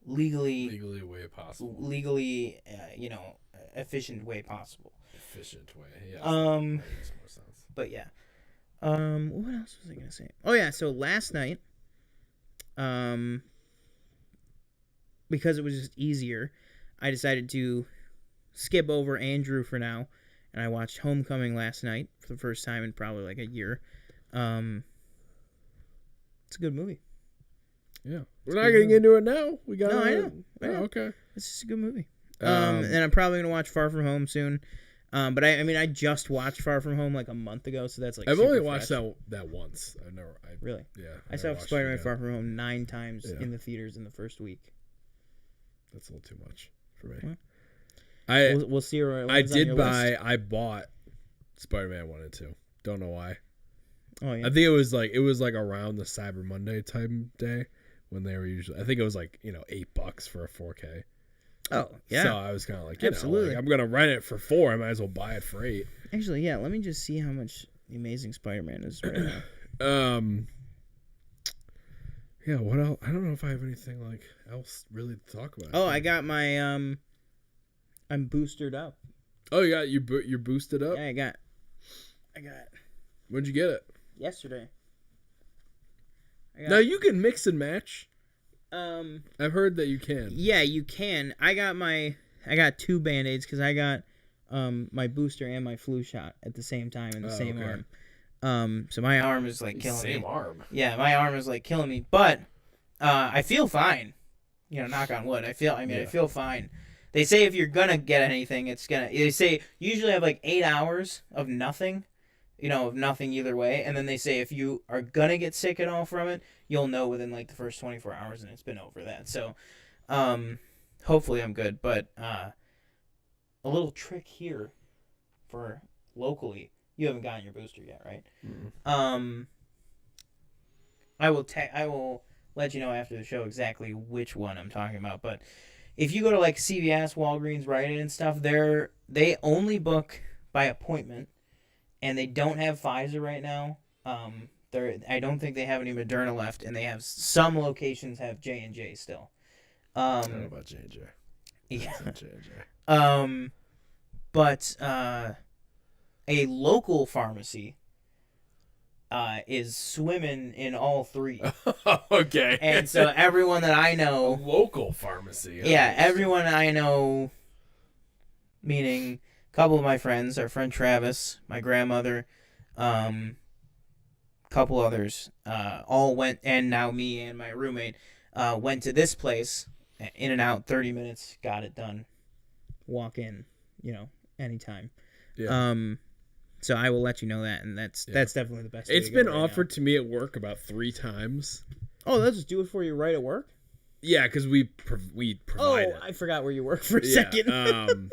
legally way possible. Legally, you know, efficient way possible. Efficient way. Yeah. That makes more sense. But yeah. What else was I gonna say? Oh yeah, so last night, because it was just easier, I decided to skip over Andrew for now, and I watched Homecoming last night for the first time in probably like a year. It's a good movie. Yeah, we're not gonna get into it now. We got. No, I know. Oh, okay. It's just a good movie. And I'm probably gonna watch Far From Home soon. But I just watched Far From Home like a month ago, so that's like I've only watched that once. I've never. Really? Yeah. I saw Spider-Man Far From Home 9 times in the theaters in the first week. That's a little too much for me. Well, we'll see where it lands on your list. I bought Spider-Man 1 and 2. Don't know why. Oh yeah. I think it was like around the Cyber Monday time day when they were usually. I think it was like $8 for a 4K. Oh, yeah. So I was kind of like, absolutely. I'm going to rent it for $4. I might as well buy it for $8. Actually, yeah, let me just see how much The Amazing Spider-Man is right now. Yeah, what else? I don't know if I have anything like else really to talk about. Oh, I got my I'm boosted up. Oh, you're boosted up? Yeah, I got When'd you get it? Yesterday. Now you can mix and match. I've heard that you can. Yeah, you can. I got 2 Band-Aids because I got my booster and my flu shot at the same time in the same arm. So my arm is like killing me. Same arm. Yeah, my arm is like killing me, but I feel fine. You know, knock on wood. I feel fine. They say if you're gonna get anything, they say usually have like 8 hours of nothing. You know, of nothing either way. And then they say if you are going to get sick at all from it, you'll know within like the first 24 hours and it's been over that. So, hopefully I'm good. But a little trick here for locally. You haven't gotten your booster yet, right? Mm-hmm. I will let you know after the show exactly which one I'm talking about. But if you go to like CVS, Walgreens, Rite Aid and stuff, they only book by appointment. And they don't have Pfizer right now. I don't think they have any Moderna left, and they have some locations have J&J still. I don't know about J&J. Yeah. J&J. But a local pharmacy is swimming in all 3. Okay. And so everyone that I know, a local pharmacy. Yeah, everyone I know, meaning couple of my friends, our friend Travis, my grandmother, couple others, all went, and now me and my roommate went to this place, in and out, 30 minutes, got it done. Walk in, anytime. Yeah. So I will let you know that, and that's definitely the best way It's to go been right offered now. to me at work about 3 times. Oh, they'll just do it for you right at work? Yeah, because we provide it. I forgot where you work for a second.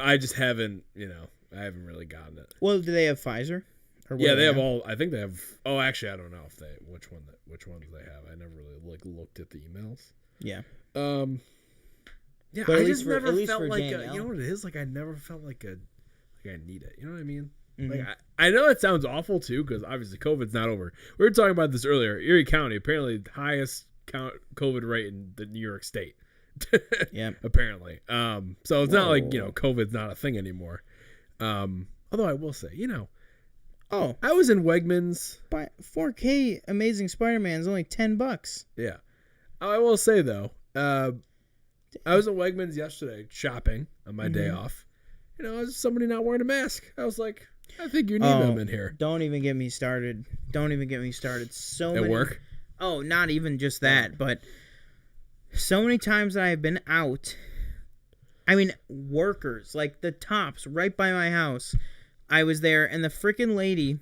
I just haven't, I haven't really gotten it. Well, do they have Pfizer? Yeah, they have all. I think they have. Oh, actually, I don't know which ones they have. I never really looked at the emails. Yeah. Yeah, but I at just least never for felt like Danielle. you know what it is. Like I never felt like I need it. You know what I mean? Like I know that sounds awful too, because obviously COVID's not over. We were talking about this earlier. Erie County, apparently the highest COVID rate in the New York State. Yep. Apparently. So it's not like, COVID's not a thing anymore. Although I will say, Oh, I was in Wegmans. 4K Amazing Spider-Man is only $10. Yeah. I will say though, I was in Wegmans yesterday shopping on my day off. As somebody not wearing a mask. I was like, I think you need them in here. Don't even get me started. So At many, work? Oh, not even just that, but so many times that I've been out. I mean, workers, like the Tops right by my house. I was there, and the freaking lady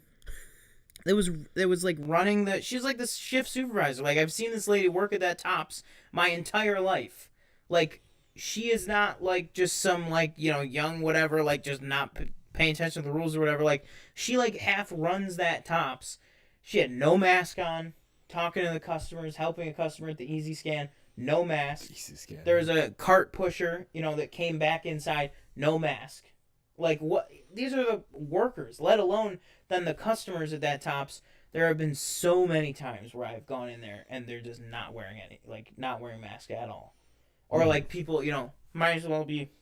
that was like running she's like the shift supervisor. Like, I've seen this lady work at that Tops my entire life. Like, she is not like just some like, young whatever, like just not paying attention to the rules or whatever. Like, she like half runs that Tops. She had no mask on, talking to the customers, helping a customer at the Easy Scan, no mask. Easy Scan. There was a cart pusher, that came back inside, no mask. Like, what? These are the workers, let alone then the customers at that Tops. There have been so many times where I've gone in there and they're just not wearing not wearing mask at all. Or like people, might as well be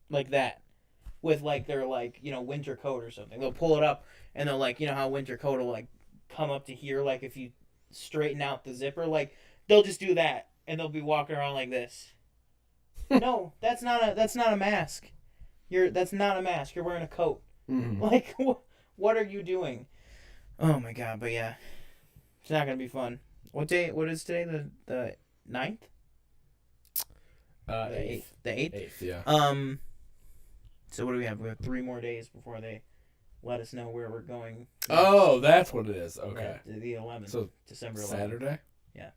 like that with like their like, winter coat or something. They'll pull it up and they'll like, how winter coat will like come up to here, like if you straighten out the zipper, like they'll just do that and they'll be walking around like this. No, that's not a mask. That's not a mask. You're wearing a coat. Mm-hmm. Like, what are you doing? Oh my god! But yeah, it's not gonna be fun. What is today? The 9th? The 8th. The 8th. 8th, yeah. So what do we have? We have 3 more days before they let us know where we're going. Oh, that's what it is. Okay. The 11th. So December 11th. Saturday. Yeah.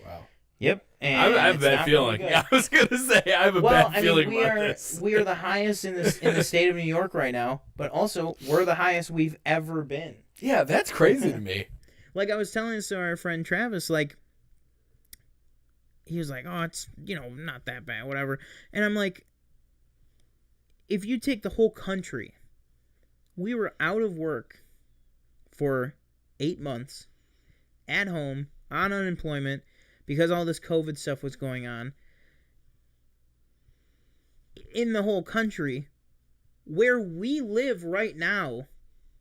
Wow. Yep. And I have a bad feeling. I was gonna say I have a bad feeling about this. We are the highest in the state of New York right now, but also we're the highest we've ever been. Yeah, that's crazy to me. Like I was telling this to our friend Travis, like he was like, "Oh, it's not that bad, whatever," and I'm like, if you take the whole country, we were out of work for 8 months, at home on unemployment. Because all this COVID stuff was going on in the whole country, where we live right now,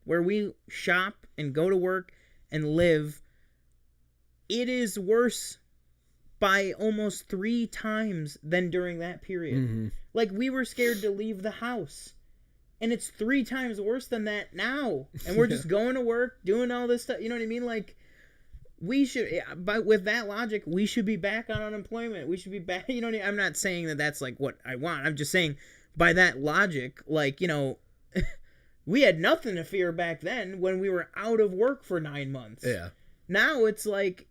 where we shop and go to work and live, it is worse by almost 3 times than during that period. Mm-hmm. Like, we were scared to leave the house. And it's 3 times worse than that now. And we're just going to work, doing all this stuff. You know what I mean? Like, we should, but with that logic, we should be back on unemployment. We should be back. You know what I mean? I'm not saying that that's like what I want. I'm just saying by that logic, like, we had nothing to fear back then when we were out of work for 9 months. Yeah. Now it's like,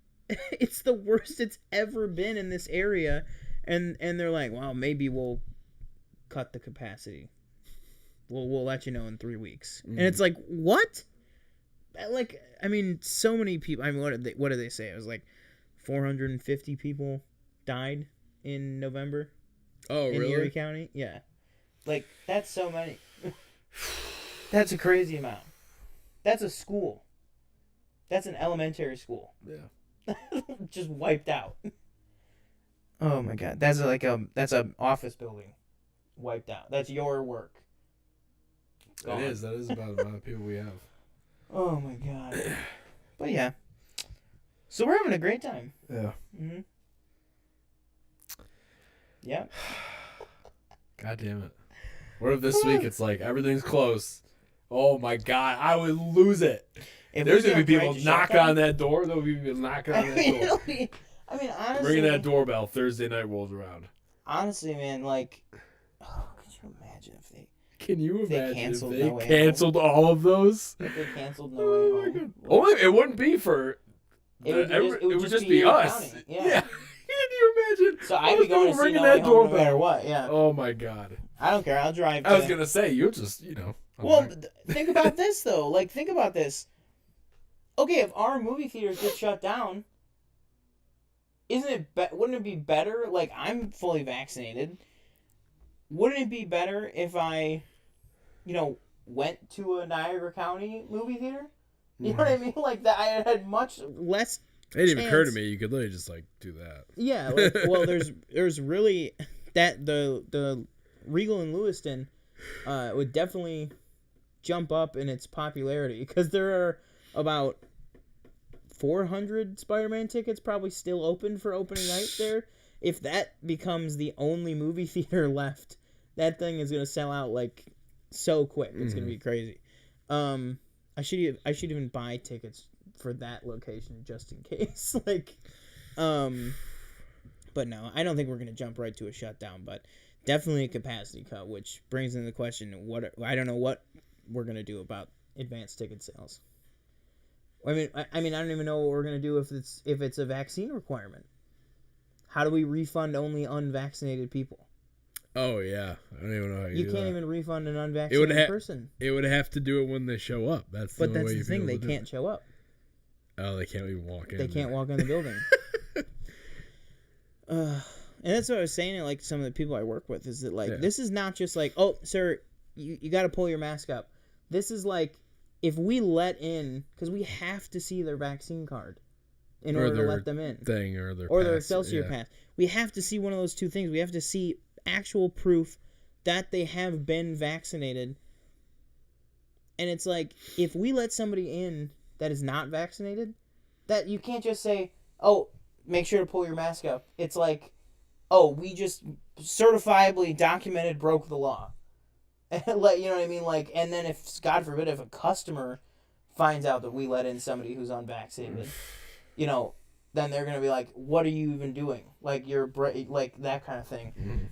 it's the worst it's ever been in this area. And they're like, well, maybe we'll cut the capacity. We'll let you know in 3 weeks. And it's like, what? Like, I mean, so many people. I mean, what did they say? It was like 450 people died in November. Oh, in really? Erie County, yeah. Like, that's so many. That's a crazy amount. That's a school. That's an elementary school. Yeah. Just wiped out. Oh my god, that's an office building, wiped out. That's your work. Gone. It is. That is about the amount of people we have. Oh my god. But yeah. So we're having a great time. Yeah. Mm-hmm. Yeah. God damn it. What if this week it's like everything's close? Oh my god, I would lose it. There's gonna be people knocking on that door. There'll be people knocking on that door. I mean, honestly. Ringing that doorbell Thursday night rolls around. Honestly, man, like, could you imagine if they. Can you imagine canceled if they canceled all of those? If they canceled No Way Home. Only it wouldn't be for. It would just be us. County. Yeah. Can you imagine? So I'd be going to see ringing No that Way Home doorbell no matter what. Yeah. Oh my god. I don't care. I'll drive. I was gonna say you just Well, think about this though. Like, think about this. Okay, if our movie theaters get shut down, wouldn't it be better? Like, I'm fully vaccinated. Wouldn't it be better if I, went to a Niagara County movie theater. You know what I mean? Like that, I had much less. It didn't even occur to chance. me. You could literally just like do that. Yeah, like, well, there's really that the Regal in Lewiston would definitely jump up in its popularity because there are about 400 Spider-Man tickets probably still open for opening night there. If that becomes the only movie theater left, that thing is gonna sell out like so quick. It's gonna be crazy. I should even buy tickets for that location just in case. Like, but no, I don't think we're gonna jump right to a shutdown. But definitely a capacity cut, which brings into the question I don't know what we're gonna do about advanced ticket sales. I mean, I don't even know what we're gonna do if it's a vaccine requirement. How do we refund only unvaccinated people? Oh yeah, I don't even know how you do can't that. even refund an unvaccinated person. It would have to do it when they show up. That's the only way the thing. They can't show up. Oh, they can't even walk in. They can't walk in the building. And that's what I was saying to like some of the people I work with is that like this is not just like, oh sir, you got to pull your mask up. This is like if we let in, because we have to see their vaccine card in order to let them in, or their Excelsior pass. We have to see one of those two things. We have to see actual proof that they have been vaccinated. And it's like if we let somebody in that is not vaccinated, that you can't just say, oh, make sure to pull your mask up. It's like, oh, we just certifiably documented broke the law. You know what I mean? Like, and then if, God forbid, if a customer finds out that we let in somebody who's unvaccinated, you know, then they're going to be like, what are you even doing? Like, like that kind of thing.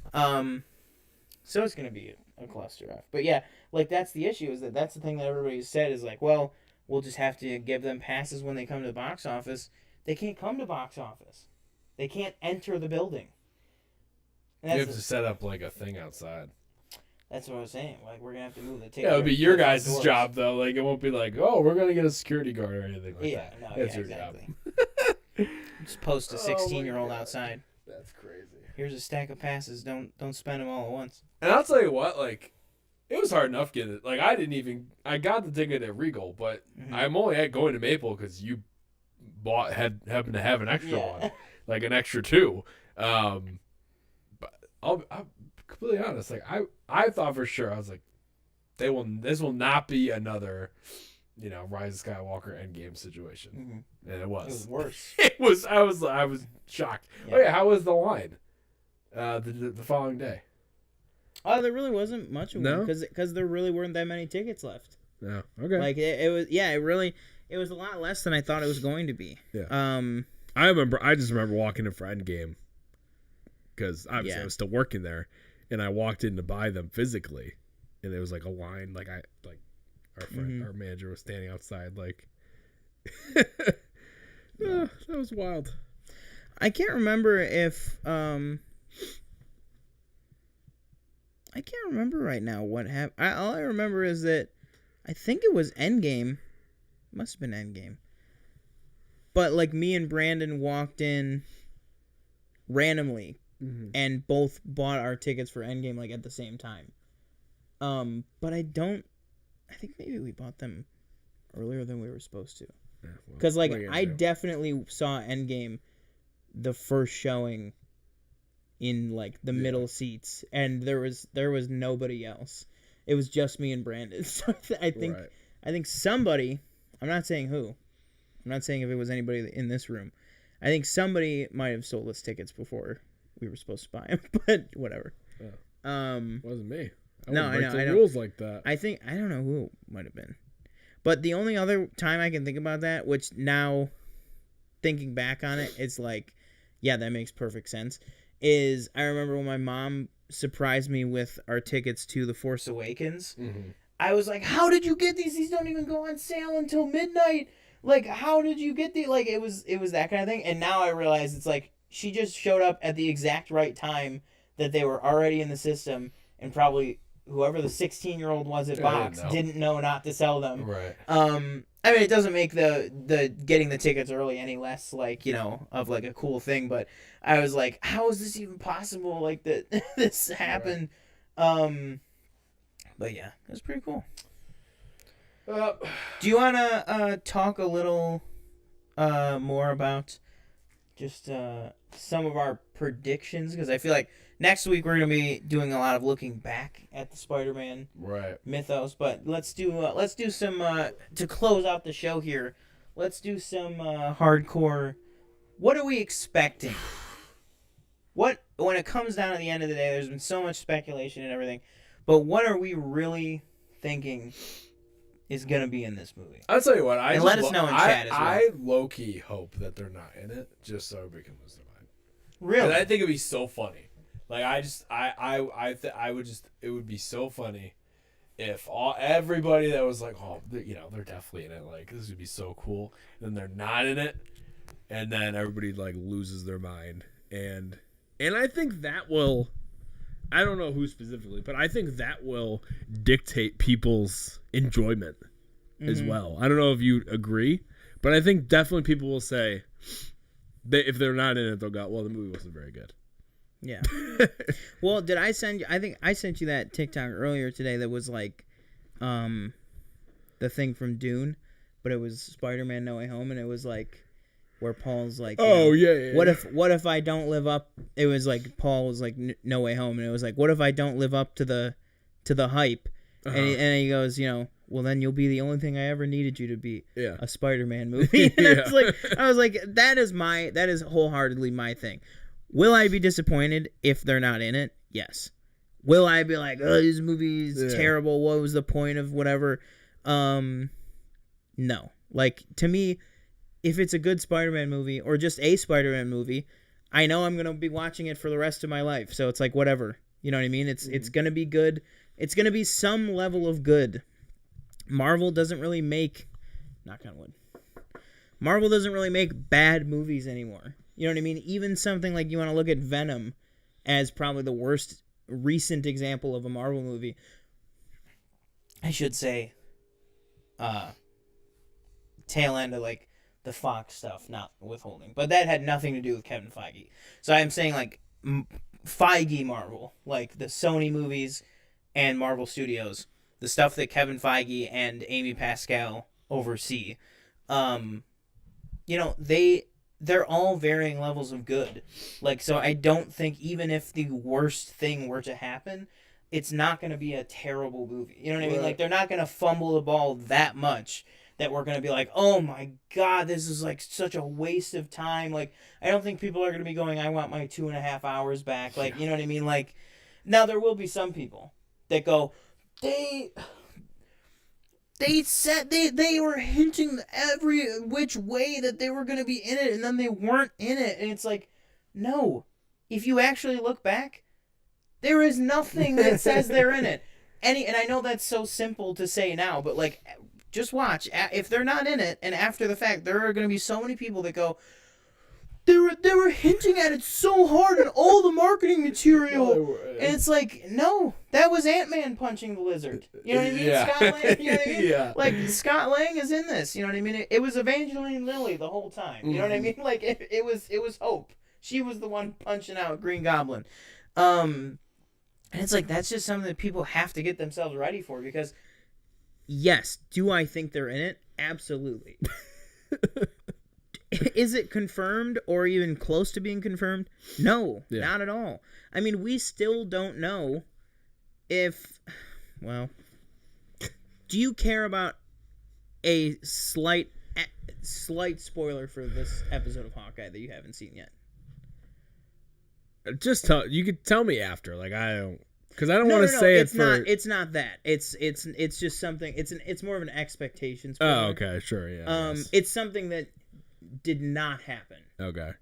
So it's going to be a cluster F. But yeah, like that's the issue is that's the thing that everybody said is like, well, we'll just have to give them passes when they come to the box office. They can't come to box office. They can't enter the building. You have to set up like a thing outside. That's what I was saying. Like we're gonna have to move the ticket. Yeah, it'll be your guys' job though. Like it won't be like, oh, we're gonna get a security guard or anything like that. No, that's your exactly. job. Just post a 16-year-old outside. That's crazy. Here's a stack of passes. Don't spend them all at once. And I'll tell you what, like, it was hard enough getting it. Like I got the ticket at Regal, but I'm only going to Maple because you happened to have an extra one, like an extra two. But I'm completely honest. Like I thought for sure, I was like, this will not be another, Rise of Skywalker Endgame situation, and it was. It was worse. It was. I was shocked. Yeah. Oh yeah, how was the line? The following day. Oh, there really wasn't much of one because there really weren't that many tickets left. No, okay. Like it was, it was a lot less than I thought it was going to be. Yeah. I just remember walking in for Endgame because obviously I was still working there, and I walked in to buy them physically, and there was like a line, like our friend, our manager was standing outside, like. That was wild. I can't remember if I can't remember right now what happened. All I remember is that I think it was Endgame. Must have been Endgame. But like me and Brandon walked in randomly and both bought our tickets for Endgame like at the same time. But I think maybe we bought them earlier than we were supposed to. Because I definitely saw Endgame the first showing in like the middle seats, and there was nobody else. It was just me and Brandon. So I think somebody, I'm not saying who, I'm not saying if it was anybody in this room, I think somebody might have sold us tickets before we were supposed to buy them, but whatever. Wasn't me. I know. Rules like that. I don't know who it might have been. But the only other time I can think about that, which now thinking back on it, it's like, yeah, that makes perfect sense, is I remember when my mom surprised me with our tickets to The Force Awakens. I was like, how did you get these? These don't even go on sale until midnight. Like, how did you get these? Like, it was that kind of thing. And now I realize it's like she just showed up at the exact right time that they were already in the system, and probably whoever the 16-year-old was at Box didn't know not to sell them. Right. I mean, it doesn't make the getting the tickets early any less like, of like a cool thing, but I was like, how is this even possible? Like that this happened. Right. But yeah, it was pretty cool. Do you want to talk a little more about just some of our predictions? Because I feel like next week we're going to be doing a lot of looking back at the Spider-Man mythos. But let's do some to close out the show here. Let's do some hardcore. What are we expecting? When it comes down to the end of the day, there's been so much speculation and everything, but what are we really thinking is going to be in this movie? I'll tell you what. Let us know in chat as well. I low-key hope that they're not in it, just so everybody can lose their mind. Really? I think it'd be so funny. Like it would be so funny if everybody that was like, oh, they're definitely in it. Like, this would be so cool. And then they're not in it, and then Everybody like loses their mind, and I think that will. I don't know who specifically, but I think that will dictate people's enjoyment as well. I don't know if you agree, but I think definitely people will say if they're not in it, they'll go, well, the movie wasn't very good. Yeah. Well, did I send you? I think I sent you that TikTok earlier today that was like the thing from Dune, but it was Spider-Man No Way Home, and it was like where Paul's like, yeah. What if I don't live up? It was like Paul was like No Way Home, and it was like, what if I don't live up to the hype? And he goes, well, then you'll be the only thing I ever needed you to be. Yeah. A Spider-Man movie. And I was like, that is wholeheartedly my thing. Will I be disappointed if they're not in it? Yes. Will I be like, oh, this movie is terrible? What was the point of whatever? No. Like, to me, if it's a good Spider-Man movie or just a Spider-Man movie, I know I'm going to be watching it for the rest of my life. So it's like, whatever. You know what I mean? It's going to be good. It's going to be some level of good. Marvel doesn't really make, knock on wood, Marvel doesn't really make bad movies anymore. You know what I mean? Even something like, you want to look at Venom as probably the worst recent example of a Marvel movie. I should say, tail end of like the Fox stuff, not withholding. But that had nothing to do with Kevin Feige. So I'm saying like Feige Marvel, like the Sony movies and Marvel Studios, the stuff that Kevin Feige and Amy Pascal oversee. They're all varying levels of good. Like, so I don't think even if the worst thing were to happen, it's not going to be a terrible movie. You know what I mean? Like, they're not going to fumble the ball that much that we're going to be like, oh my God, this is like such a waste of time. Like, I don't think people are going to be going, I want my 2.5 hours back. Like, you know what I mean? Like, now there will be some people that go, they said they were hinting every which way that they were going to be in it, and then they weren't in it. And it's like, no. If you actually look back, there is nothing that says they're in it. And I know that's so simple to say now, but like, just watch. If they're not in it, and after the fact, there are going to be so many people that go, they were hinting at it so hard in all the marketing material. And it's like, no, that was Ant-Man punching the lizard. You know what I mean? Yeah. Scott Lang, you know what I mean? Yeah. Like, Scott Lang is in this. You know what I mean? It was Evangeline Lilly the whole time. You know what I mean? Like, it was Hope. She was the one punching out Green Goblin. And it's like, that's just something that people have to get themselves ready for, because, yes, do I think they're in it? Absolutely. Is it confirmed or even close to being confirmed? No, not at all. I mean, we still don't know if, well, do you care about a slight spoiler for this episode of Hawkeye that you haven't seen yet? Just you could tell me after. Like, I don't, because I don't want to say it's it for. It's not that. It's just something. It's more of an expectation spoiler. Oh, okay, sure, yeah. It's something that did not happen. Okay.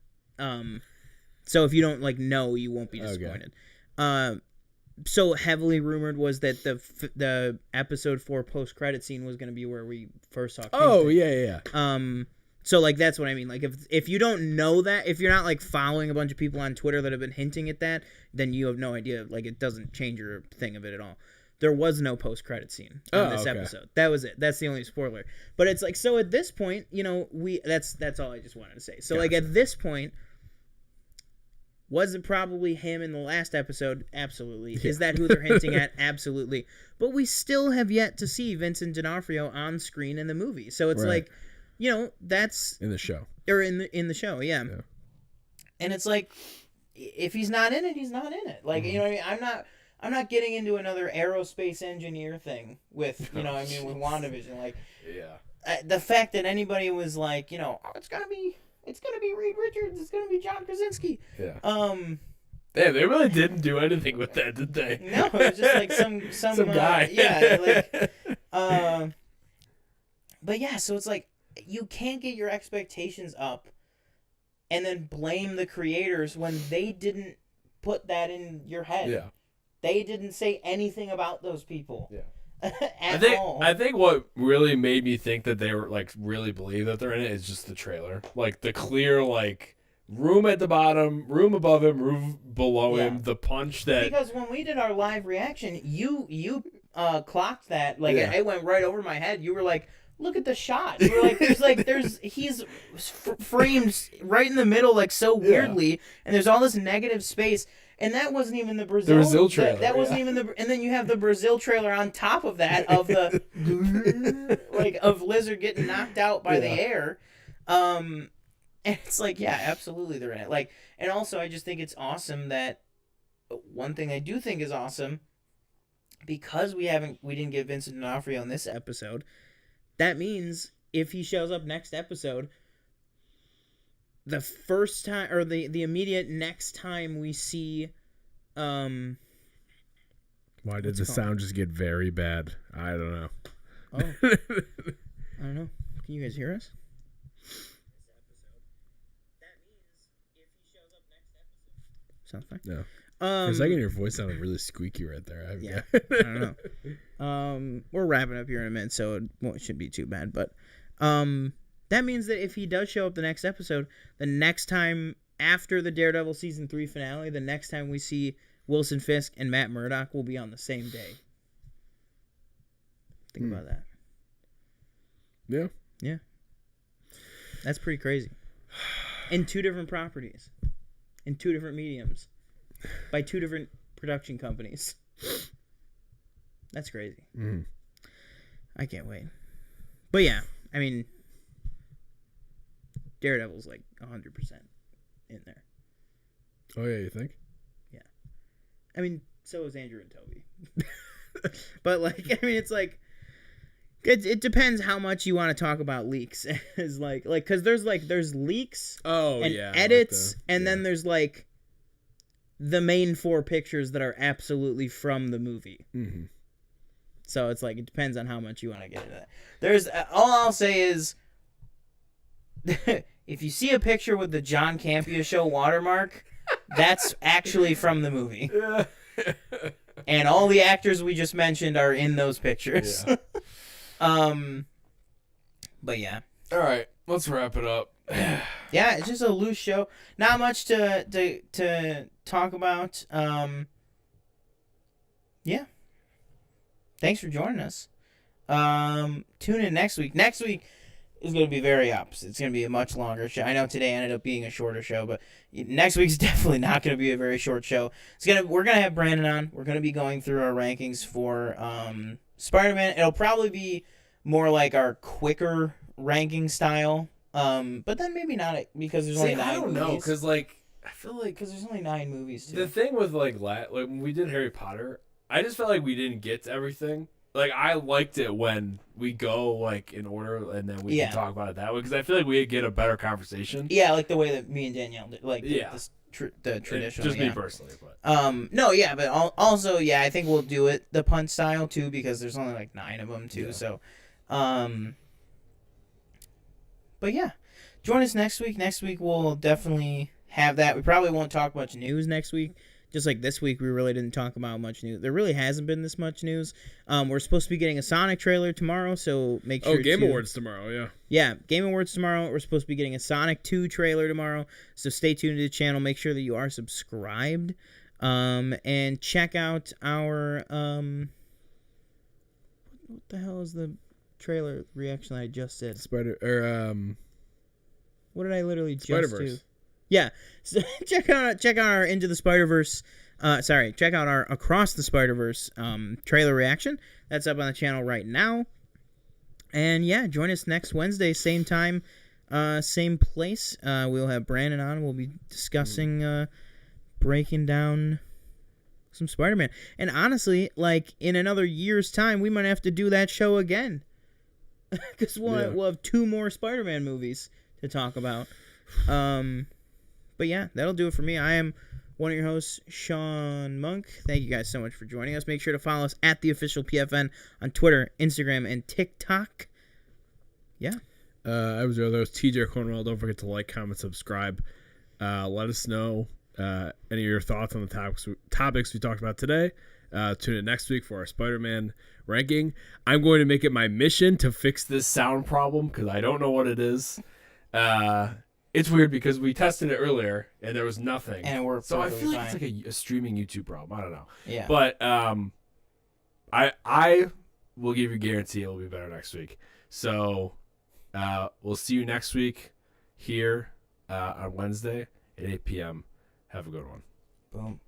So if you don't know, you won't be disappointed. Okay. So heavily rumored was that the episode 4 post-credit scene was going to be where we first saw Kingpin. Oh, yeah. So that's what I mean. Like, if you don't know that, if you're not following a bunch of people on Twitter that have been hinting at that, then you have no idea. Like, it doesn't change your thing of it at all. There was no post-credit scene on this episode. That was it. That's the only spoiler. But it's like, so at this point, that's all I just wanted to say. So, gotcha. At this point, Was it probably him in the last episode? Absolutely. Yeah. Is that who they're hinting at? Absolutely. But we still have yet to see Vincent D'Onofrio on screen in the movie. So it's like, you know, that's in the show. Or in the show, yeah. And it's like, if he's not in it, he's not in it. Like, you know what I mean? I'm not getting into another aerospace engineer thing with, you know what I mean, with WandaVision. Like, the fact that anybody was like, you know, oh, it's gonna be Reed Richards, it's gonna be John Krasinski. Yeah. Damn, they really didn't do anything with that, did they? No, it was just like some guy. But yeah, so it's like you can't get your expectations up and then blame the creators when they didn't put that in your head. Yeah. They didn't say anything about those people. Yeah. all. I think what really made me think that they were like really believe that they're in it is just the trailer. Like the clear like room at the bottom, room above him, room below him, the punch that because when we did our live reaction, you clocked that like it went right over my head. You were like, look at the shot. You were like he's framed right in the middle like so weirdly, and there's all this negative space. And that wasn't even the Brazil trailer. That wasn't even the. And then you have the Brazil trailer on top of that of the like of Lizard getting knocked out by the air. And it's like, yeah, absolutely they're in it. Like, and also I just think it's awesome that one thing I do think is awesome because we didn't get Vincent D'Onofrio in this episode. That means if he shows up next episode, the first time or the immediate next time we see why did the sound just get very bad? I don't know. Oh. I don't know. Can you guys hear us? That means if he shows up next episode. Sounds fine. Yeah. For a second your voice sounded really squeaky right there. I don't know. We're wrapping up here in a minute, so it shouldn't be too bad, but that means that if he does show up the next episode, the next time after the Daredevil Season 3 finale, the next time we see Wilson Fisk and Matt Murdock will be on the same day. Think about that. Yeah. Yeah. That's pretty crazy. In 2 different properties. In 2 different mediums. By 2 different production companies. That's crazy. I can't wait. But yeah, I mean, Daredevil's like 100% in there. Oh yeah, you think? Yeah. I mean, so is Andrew and Toby. But like, I mean, it's like, it depends how much you want to talk about leaks. Is like, cause there's leaks. Oh and yeah. edits, like and then there's like the main 4 pictures that are absolutely from the movie. Mm-hmm. So it's like, it depends on how much you want to get into that. There's all I'll say is, if you see a picture with the John Campea Show watermark, that's actually from the movie. And all the actors we just mentioned are in those pictures. But yeah. All right, let's wrap it up. Yeah, it's just a loose show. Not much to talk about. Yeah. Thanks for joining us. Tune in next week. Next week is going to be very opposite. It's going to be a much longer show. I know today ended up being a shorter show, but next week's definitely not going to be a very short show. We're going to have Brandon on. We're going to be going through our rankings for Spider-Man. It'll probably be more like our quicker ranking style. But then maybe not, because there's only 9 movies. I don't know, because like I feel like because there's only 9 movies too. The thing with like when we did Harry Potter, I just felt like we didn't get to everything. Like, I liked it when we go, like, in order, and then we can talk about it that way, because I feel like we get a better conversation. Yeah, like the way that me and Danielle did, like, the traditional. Just me personally, but. No, yeah, but also, yeah, I think we'll do it the punch style, too, because there's only, like, 9 of them, too, so. But, yeah, join us next week. Next week, we'll definitely have that. We probably won't talk much news next week. Just like this week, we really didn't talk about much news. There really hasn't been this much news. We're supposed to be getting a Sonic trailer tomorrow, so make sure. Oh, Game Awards tomorrow, yeah. Yeah, Game Awards tomorrow. We're supposed to be getting a Sonic 2 trailer tomorrow, so stay tuned to the channel. Make sure that you are subscribed, and check out our what the hell is the trailer reaction I just did? What did I literally Spider-Verse. just do? Yeah, so check out our Into the Spider-Verse. Check out our Across the Spider-Verse trailer reaction. That's up on the channel right now. And yeah, join us next Wednesday, same time, same place. We'll have Brandon on. We'll be discussing, breaking down some Spider-Man. And honestly, like in another year's time, we might have to do that show again, because we'll have 2 more Spider-Man movies to talk about. But yeah, that'll do it for me. I am one of your hosts, Sean Monk. Thank you guys so much for joining us. Make sure to follow us at the official PFN on Twitter, Instagram, and TikTok. Yeah. I was your other host, TJ Cornwell. Don't forget to like, comment, subscribe. Let us know any of your thoughts on the topics we talked about today. Tune in next week for our Spider-Man ranking. I'm going to make it my mission to fix This sound problem, because I don't know what it is. It's weird because we tested it earlier and there was nothing. And it worked so I perfectly feel like fine. it's like a streaming YouTube problem. I don't know. Yeah. But I will give you a guarantee it'll be better next week. So we'll see you next week here on Wednesday at 8 p.m. Have a good one. Boom.